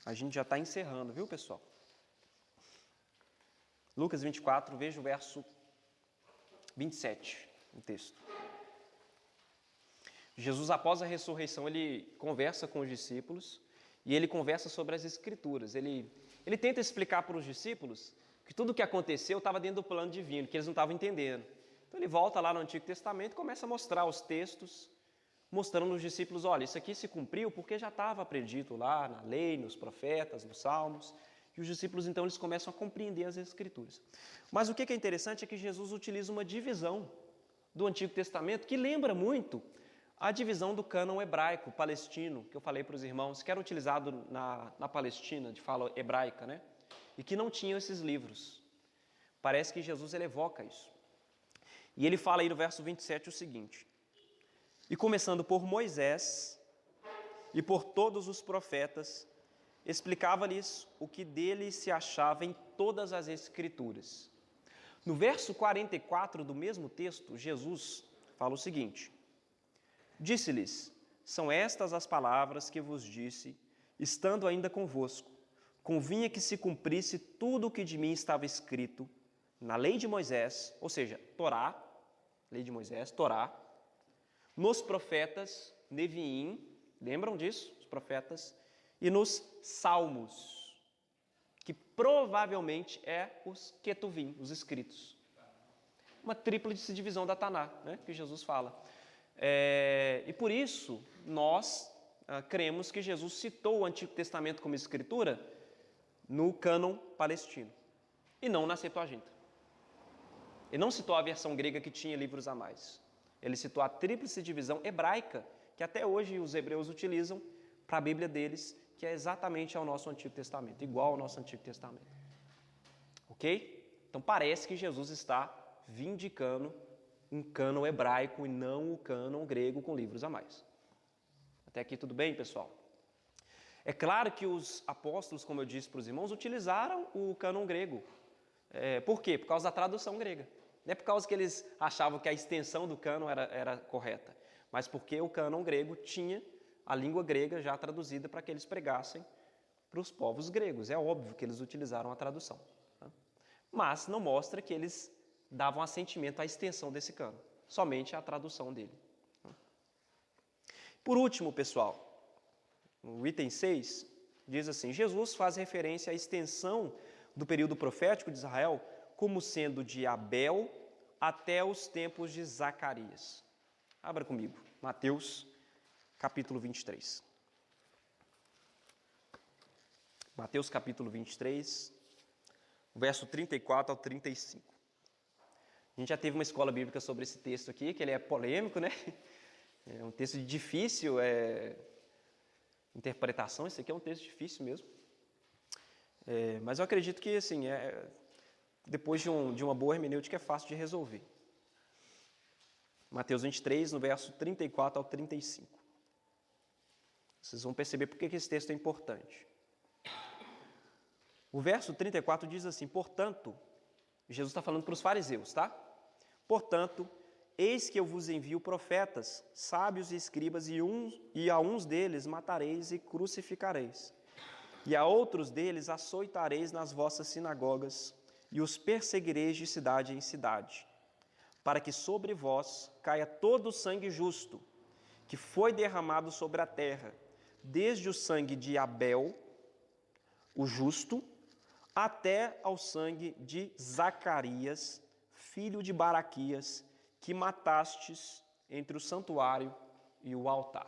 A gente já está encerrando, viu, pessoal? Lucas 24, veja o verso 27 no texto. Jesus, após a ressurreição, ele conversa com os discípulos e ele conversa sobre as Escrituras. Ele tenta explicar para os discípulos que tudo o que aconteceu estava dentro do plano divino, que eles não estavam entendendo. Então ele volta lá no Antigo Testamento e começa a mostrar os textos, mostrando aos discípulos, olha, isso aqui se cumpriu porque já estava predito lá na lei, nos profetas, nos salmos, e os discípulos então eles começam a compreender as Escrituras. Mas o que é interessante é que Jesus utiliza uma divisão do Antigo Testamento que lembra muito a divisão do cânon hebraico, palestino, que eu falei para os irmãos, que era utilizado na Palestina, de fala hebraica, né? E que não tinham esses livros. Parece que Jesus ele evoca isso. E ele fala aí no verso 27 o seguinte: e começando por Moisés e por todos os profetas, explicava-lhes o que dele se achava em todas as Escrituras. No verso 44 do mesmo texto, Jesus fala o seguinte: disse-lhes, são estas as palavras que vos disse, estando ainda convosco. Convinha que se cumprisse tudo o que de mim estava escrito na lei de Moisés, ou seja, Torá, lei de Moisés, Torá, nos profetas, Neviim, lembram disso? Os profetas, e nos salmos, que provavelmente é os Ketuvim, os escritos. Uma tríplice divisão da Taná, né, que Jesus fala. E por isso, nós cremos que Jesus citou o Antigo Testamento como escritura no cânon palestino, e não na Septuaginta. Ele não citou a versão grega que tinha livros a mais. Ele citou a tríplice divisão hebraica, que até hoje os hebreus utilizam para a Bíblia deles, que é exatamente ao nosso Antigo Testamento, igual ao nosso Antigo Testamento. Ok? Então parece que Jesus está vindicando um cânon hebraico e não o cânon grego com livros a mais. Até aqui tudo bem, pessoal? É claro que os apóstolos, como eu disse para os irmãos, utilizaram o cânon grego. Por quê? Por causa da tradução grega. Não é por causa que eles achavam que a extensão do cânon era correta, mas porque o cânon grego tinha a língua grega já traduzida para que eles pregassem para os povos gregos. É óbvio que eles utilizaram a tradução. Tá? Mas não mostra que eles davam assentimento à extensão desse cânon, somente a tradução dele. Tá? Por último, pessoal, o item 6 diz assim: Jesus faz referência à extensão do período profético de Israel como sendo de Abel até os tempos de Zacarias. Abra comigo, Mateus, capítulo 23. Mateus, capítulo 23, verso 34 ao 35. A gente já teve uma escola bíblica sobre esse texto aqui, que ele é polêmico, né? É um texto de difícil interpretação, esse aqui é um texto difícil mesmo. Mas eu acredito que, assim, depois de uma boa hermenêutica, é fácil de resolver. Mateus 23, no verso 34 ao 35. Vocês vão perceber por que esse texto é importante. O verso 34 diz assim: portanto, Jesus está falando para os fariseus, tá? Portanto, eis que eu vos envio profetas, sábios e escribas, e a uns deles matareis e crucificareis, e a outros deles açoitareis nas vossas sinagogas, e os perseguireis de cidade em cidade, para que sobre vós caia todo o sangue justo, que foi derramado sobre a terra, desde o sangue de Abel, o justo, até ao sangue de Zacarias, filho de Baraquias, que matastes entre o santuário e o altar.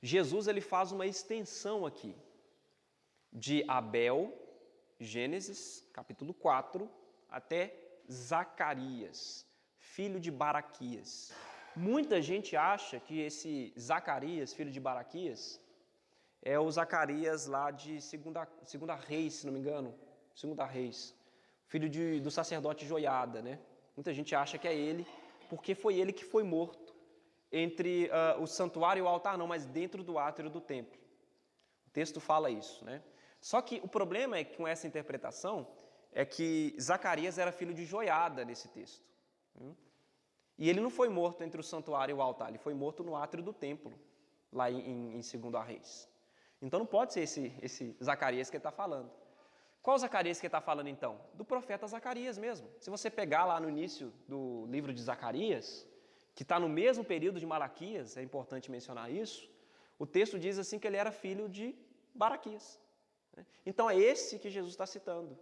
Jesus ele faz uma extensão aqui de Abel, Gênesis, capítulo 4, até Zacarias, filho de Baraquias. Muita gente acha que esse Zacarias, filho de Baraquias, é o Zacarias lá de segunda Reis, se não me engano, Segunda Reis, filho do sacerdote Joiada, né? Muita gente acha que é ele, porque foi ele que foi morto entre o santuário e o altar, não, mas dentro do átrio do templo. O texto fala isso, né? Só que o problema é que com essa interpretação é que Zacarias era filho de Joiada nesse texto. E ele não foi morto entre o santuário e o altar, ele foi morto no átrio do templo, lá em Segunda Reis. Então não pode ser esse Zacarias que ele está falando. Qual Zacarias que ele está falando então? Do profeta Zacarias mesmo. Se você pegar lá no início do livro de Zacarias, que está no mesmo período de Malaquias, é importante mencionar isso, O texto diz assim que ele era filho de Baraquias. Então é esse que Jesus está citando,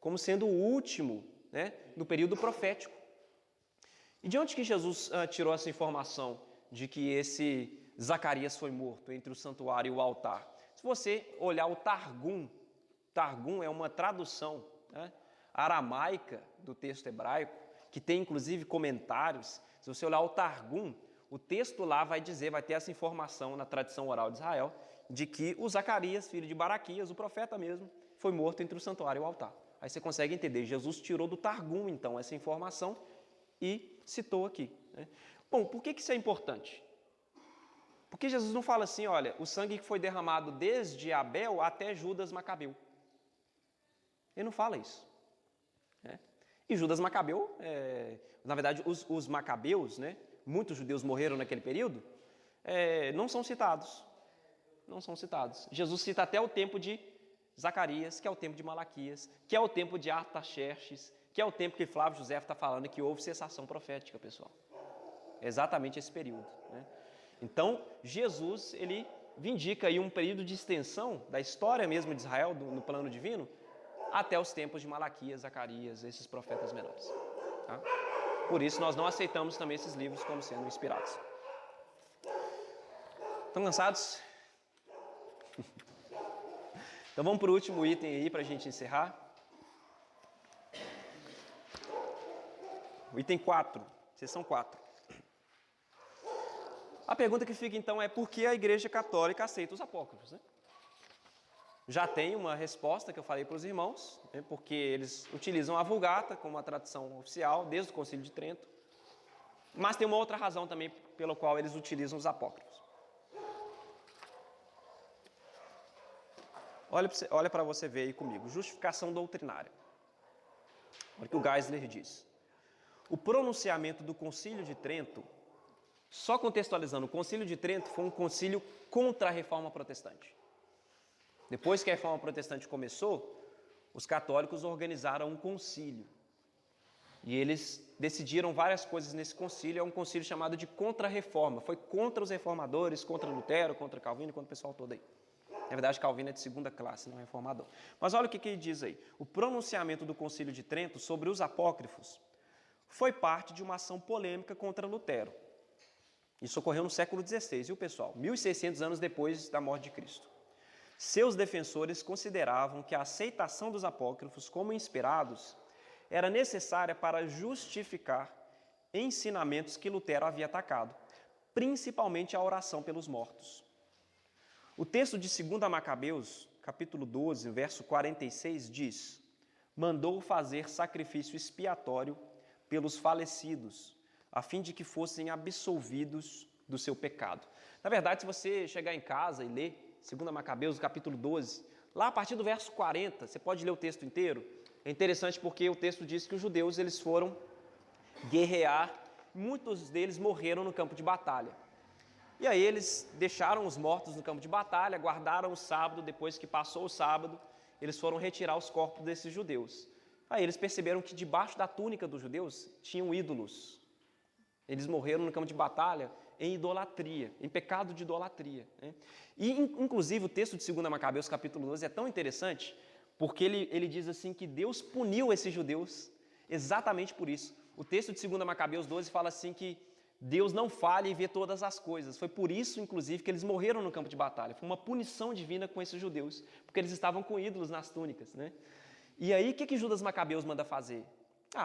como sendo o último, né, do período profético. E de onde que Jesus tirou essa informação de que esse Zacarias foi morto entre o santuário e o altar? Se você olhar o Targum é uma tradução, né, aramaica do texto hebraico, que tem inclusive comentários. Se você olhar o Targum, o texto lá vai ter essa informação na tradição oral de Israel, de que o Zacarias, filho de Baraquias, o profeta mesmo, foi morto entre o santuário e o altar. Aí você consegue entender, Jesus tirou do Targum, então, essa informação e citou aqui, né? Bom, por que isso é importante? Porque Jesus não fala assim, olha, o sangue que foi derramado desde Abel até Judas Macabeu. Ele não fala isso, né? E Judas Macabeu, na verdade, os macabeus, né, muitos judeus morreram naquele período, não são citados. Não são citados. Jesus cita até o tempo de Zacarias, que é o tempo de Malaquias, que é o tempo de Artaxerxes, que é o tempo que Flávio José está falando que houve cessação profética, pessoal. É exatamente esse período, né? Então, Jesus, ele vindica aí um período de extensão da história mesmo de Israel, no plano divino, até os tempos de Malaquias, Zacarias, esses profetas menores. Tá? Por isso, nós não aceitamos também esses livros como sendo inspirados. Estão cansados? Então vamos para o último item aí para a gente encerrar. O item 4, seção 4. A pergunta que fica então é por que a Igreja Católica aceita os apócrifos, né? Já tem uma resposta que eu falei para os irmãos, né, porque eles utilizam a Vulgata como a tradição oficial desde o Concílio de Trento, mas tem uma outra razão também pela qual eles utilizam os apócrifos. Olha para você ver aí comigo. Justificação doutrinária. Olha o que o Geisler diz. O pronunciamento do Concílio de Trento, só contextualizando, o Concílio de Trento foi um concílio contra a Reforma Protestante. Depois que a Reforma Protestante começou, os católicos organizaram um concílio. E eles decidiram várias coisas nesse concílio. É um concílio chamado de Contra-Reforma. Foi contra os reformadores, contra Lutero, contra Calvino, contra o pessoal todo aí. Na verdade, Calvino é de segunda classe, não é reformador. Mas olha o que ele diz aí. O pronunciamento do Concílio de Trento sobre os apócrifos foi parte de uma ação polêmica contra Lutero. Isso ocorreu no século XVI, viu, pessoal? 1.600 anos depois da morte de Cristo. Seus defensores consideravam que a aceitação dos apócrifos como inspirados era necessária para justificar ensinamentos que Lutero havia atacado, principalmente a oração pelos mortos. O texto de 2 Macabeus, capítulo 12, verso 46, diz: mandou fazer sacrifício expiatório pelos falecidos, a fim de que fossem absolvidos do seu pecado. Na verdade, se você chegar em casa e ler 2 Macabeus, capítulo 12, lá a partir do verso 40, você pode ler o texto inteiro. É interessante porque o texto diz que os judeus eles foram guerrear, muitos deles morreram no campo de batalha. E aí eles deixaram os mortos no campo de batalha, guardaram o sábado, depois que passou o sábado, eles foram retirar os corpos desses judeus. Aí eles perceberam que debaixo da túnica dos judeus tinham ídolos. Eles morreram no campo de batalha em idolatria, em pecado de idolatria, né? E, inclusive, o texto de 2 Macabeus, capítulo 12, é tão interessante, porque ele diz assim que Deus puniu esses judeus exatamente por isso. O texto de 2 Macabeus 12 fala assim que Deus não falha e vê todas as coisas. Foi por isso, inclusive, que eles morreram no campo de batalha. Foi uma punição divina com esses judeus, porque eles estavam com ídolos nas túnicas, né? E aí, o que Judas Macabeus manda fazer?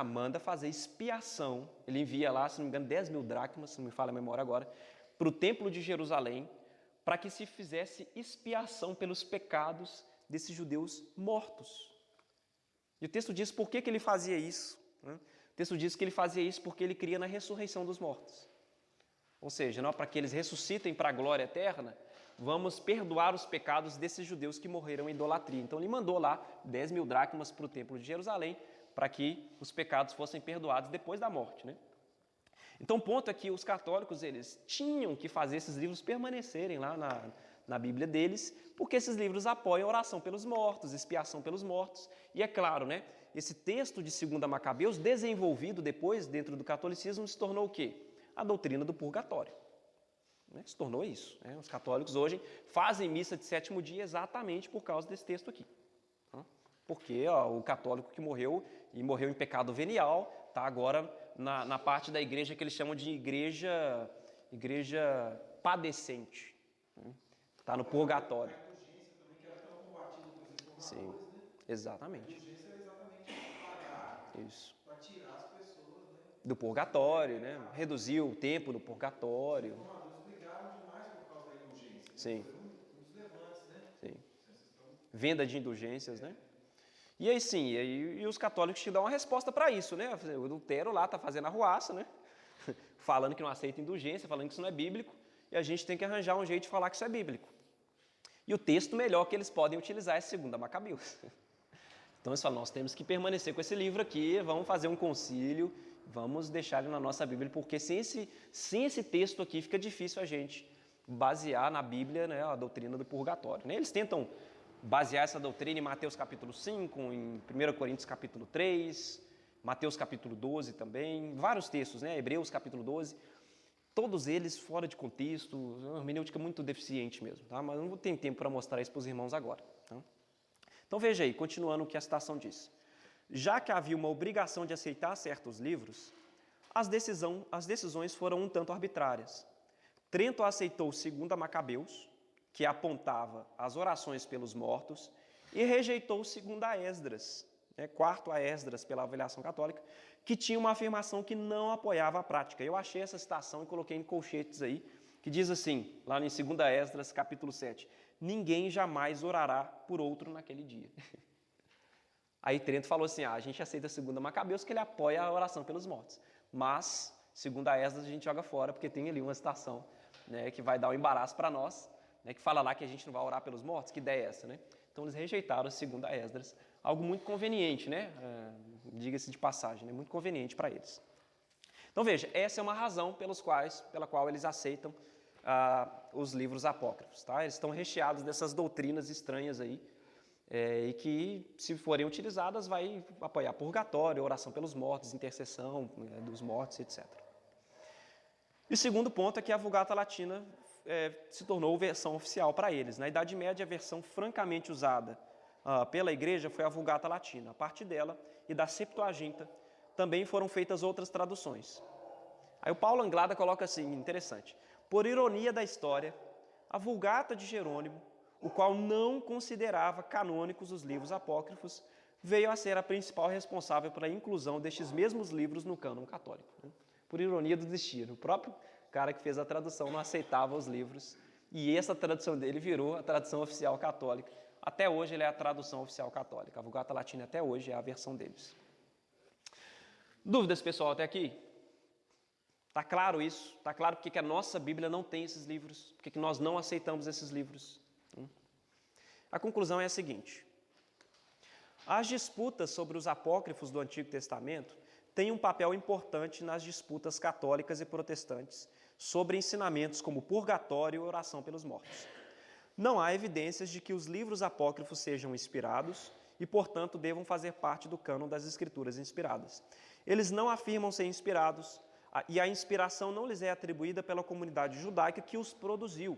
Manda fazer expiação. Ele envia lá, se não me engano, 10 mil dracmas, se não me falha a memória agora, para o templo de Jerusalém, para que se fizesse expiação pelos pecados desses judeus mortos. E o texto diz por que ele fazia isso, né? O texto diz que ele fazia isso porque ele cria na ressurreição dos mortos. Ou seja, para que eles ressuscitem para a glória eterna, vamos perdoar os pecados desses judeus que morreram em idolatria. Então ele mandou lá 10 mil dracmas para o templo de Jerusalém, para que os pecados fossem perdoados depois da morte, né? Então o ponto é que os católicos eles tinham que fazer esses livros permanecerem lá na Bíblia deles, porque esses livros apoiam a oração pelos mortos, expiação pelos mortos. E é claro, né, esse texto de 2 Macabeus, desenvolvido depois dentro do catolicismo, se tornou o quê? A doutrina do purgatório. né? Se tornou isso. Né? Os católicos hoje fazem missa de sétimo dia exatamente por causa desse texto aqui. Tá? Porque o católico que morreu, e morreu em pecado venial, está agora na parte da igreja que eles chamam de igreja padecente. Está no purgatório. A indulgência também, que era tão combatida pelos reformadores, Sim, né? exatamente. A indulgência era exatamente pagar, Isso. para tirar as pessoas, né? Do purgatório, né? Reduzir o tempo do purgatório. Os reformadores brigaram demais por causa da indulgência. Sim. Foi muitos levantes, né? Sim. Venda de indulgências, né? E aí sim, e os católicos te dão uma resposta para isso, né? O Lutero lá está fazendo arruaça, né? Falando que não aceita indulgência, falando que isso não é bíblico, e a gente tem que arranjar um jeito de falar que isso é bíblico. E o texto melhor que eles podem utilizar é 2 Macabeus. Então eles falam, nós temos que permanecer com esse livro aqui, vamos fazer um concílio, vamos deixar ele na nossa Bíblia, porque sem esse texto aqui fica difícil a gente basear na Bíblia, né, a doutrina do purgatório. Né? Eles tentam basear essa doutrina em Mateus capítulo 5, em 1 Coríntios capítulo 3, Mateus capítulo 12 também, vários textos, né? Hebreus capítulo 12, todos eles fora de contexto, uma hermenêutica muito deficiente mesmo, tá? Mas não tenho tempo para mostrar isso para os irmãos agora. Tá? Então veja aí, continuando o que a citação diz. Já que havia uma obrigação de aceitar certos livros, as decisões foram um tanto arbitrárias. Trento aceitou 2 Macabeus, que apontava as orações pelos mortos, e rejeitou 2 Esdras, quarto a Esdras pela avaliação católica, que tinha uma afirmação que não apoiava a prática. Eu achei essa citação e coloquei em colchetes aí, que diz assim, lá em 2 Esdras, capítulo 7, ninguém jamais orará por outro naquele dia. Aí Trento falou assim, a gente aceita 2 Macabeus, que ele apoia a oração pelos mortos, mas 2 Esdras a gente joga fora, porque tem ali uma citação, né, que vai dar um embaraço para nós, né, que fala lá que a gente não vai orar pelos mortos, que ideia é essa, né? Então eles rejeitaram 2 Esdras, algo muito conveniente, né? Diga-se de passagem, né? Muito conveniente para eles. Então veja, essa é uma razão pela qual eles aceitam os livros apócrifos, tá? Eles estão recheados dessas doutrinas estranhas aí, e que, se forem utilizadas, vai apoiar purgatório, oração pelos mortos, intercessão dos mortos, etc. E o segundo ponto é que a Vulgata Latina se tornou versão oficial para eles. Na Idade Média, a versão francamente usada pela Igreja foi a Vulgata Latina. A partir dela e da Septuaginta também foram feitas outras traduções. Aí o Paulo Anglada coloca assim, interessante, por ironia da história, a Vulgata de Jerônimo, o qual não considerava canônicos os livros apócrifos, veio a ser a principal responsável pela inclusão destes mesmos livros no cânon católico. Por ironia do destino, o próprio cara que fez a tradução não aceitava os livros, e essa tradução dele virou a tradução oficial católica. Até hoje ele é a tradução oficial católica. A Vulgata Latina até hoje é a versão deles. Dúvidas, pessoal, até aqui? Está claro isso? Está claro porque que a nossa Bíblia não tem esses livros? Porque que nós não aceitamos esses livros? A conclusão é a seguinte. As disputas sobre os apócrifos do Antigo Testamento têm um papel importante nas disputas católicas e protestantes sobre ensinamentos como purgatório e oração pelos mortos. Não há evidências de que os livros apócrifos sejam inspirados e, portanto, devam fazer parte do cânon das Escrituras inspiradas. Eles não afirmam ser inspirados e a inspiração não lhes é atribuída pela comunidade judaica que os produziu.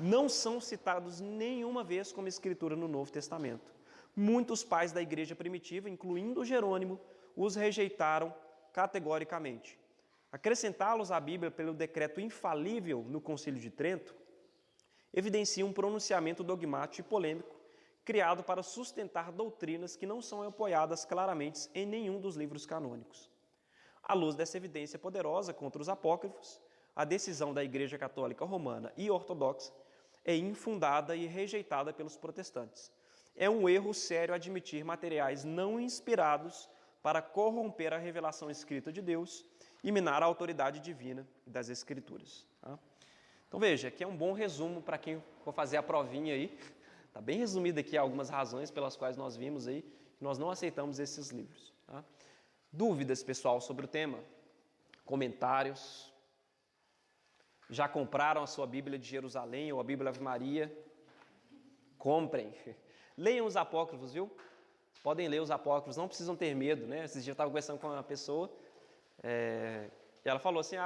Não são citados nenhuma vez como escritura no Novo Testamento. Muitos pais da igreja primitiva, incluindo Jerônimo, os rejeitaram categoricamente. Acrescentá-los à Bíblia pelo decreto infalível no Concílio de Trento evidencia um pronunciamento dogmático e polêmico criado para sustentar doutrinas que não são apoiadas claramente em nenhum dos livros canônicos. À luz dessa evidência poderosa contra os apócrifos, a decisão da Igreja Católica Romana e Ortodoxa é infundada e rejeitada pelos protestantes. É um erro sério admitir materiais não inspirados para corromper a revelação escrita de Deus e minar a autoridade divina das Escrituras. Tá? Então veja, aqui é um bom resumo para quem for fazer a provinha aí. Está bem resumido aqui algumas razões pelas quais nós vimos aí que nós não aceitamos esses livros. Tá? Dúvidas, pessoal, sobre o tema? Comentários? Já compraram a sua Bíblia de Jerusalém ou a Bíblia Ave Maria? Comprem. Leiam os apócrifos, viu? Podem ler os apócrifos, não precisam ter medo, né? Esses dias eu estava conversando com uma pessoa e ela falou assim,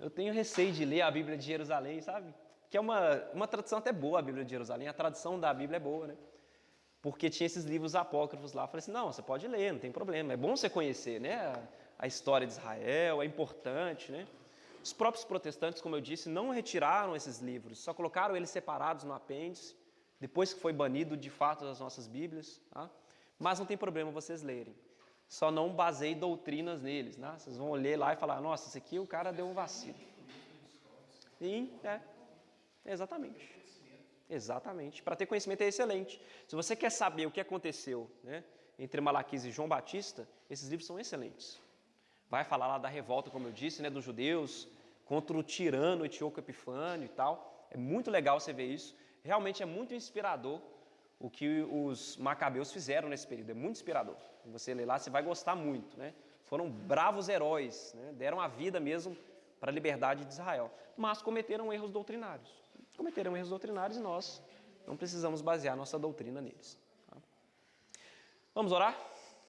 Eu tenho receio de ler a Bíblia de Jerusalém, sabe? Que é uma tradução até boa, a Bíblia de Jerusalém. A tradução da Bíblia é boa, né? Porque tinha esses livros apócrifos lá. Eu falei assim, não, você pode ler, não tem problema. É bom você conhecer, né? A história de Israel, é importante, né? Os próprios protestantes, como eu disse, não retiraram esses livros, só colocaram eles separados no apêndice, depois que foi banido de fato das nossas Bíblias, tá? Mas não tem problema vocês lerem. Só não baseiem doutrinas neles, né? Vocês vão ler lá e falar, nossa, esse aqui o cara deu um vacilo. Sim, exatamente. Exatamente. Para ter conhecimento é excelente. Se você quer saber o que aconteceu, né, entre Malaquias e João Batista, esses livros são excelentes. Vai falar lá da revolta, como eu disse, né, dos judeus contra o tirano Etíoco Epifânio e tal. É muito legal você ver isso. Realmente é muito inspirador o que os macabeus fizeram nesse período. É muito inspirador. Você lê lá, você vai gostar muito, né? Foram bravos heróis, né? Deram a vida mesmo para a liberdade de Israel. Mas cometeram erros doutrinários. Cometeram erros doutrinários e nós não precisamos basear nossa doutrina neles. Tá? Vamos orar?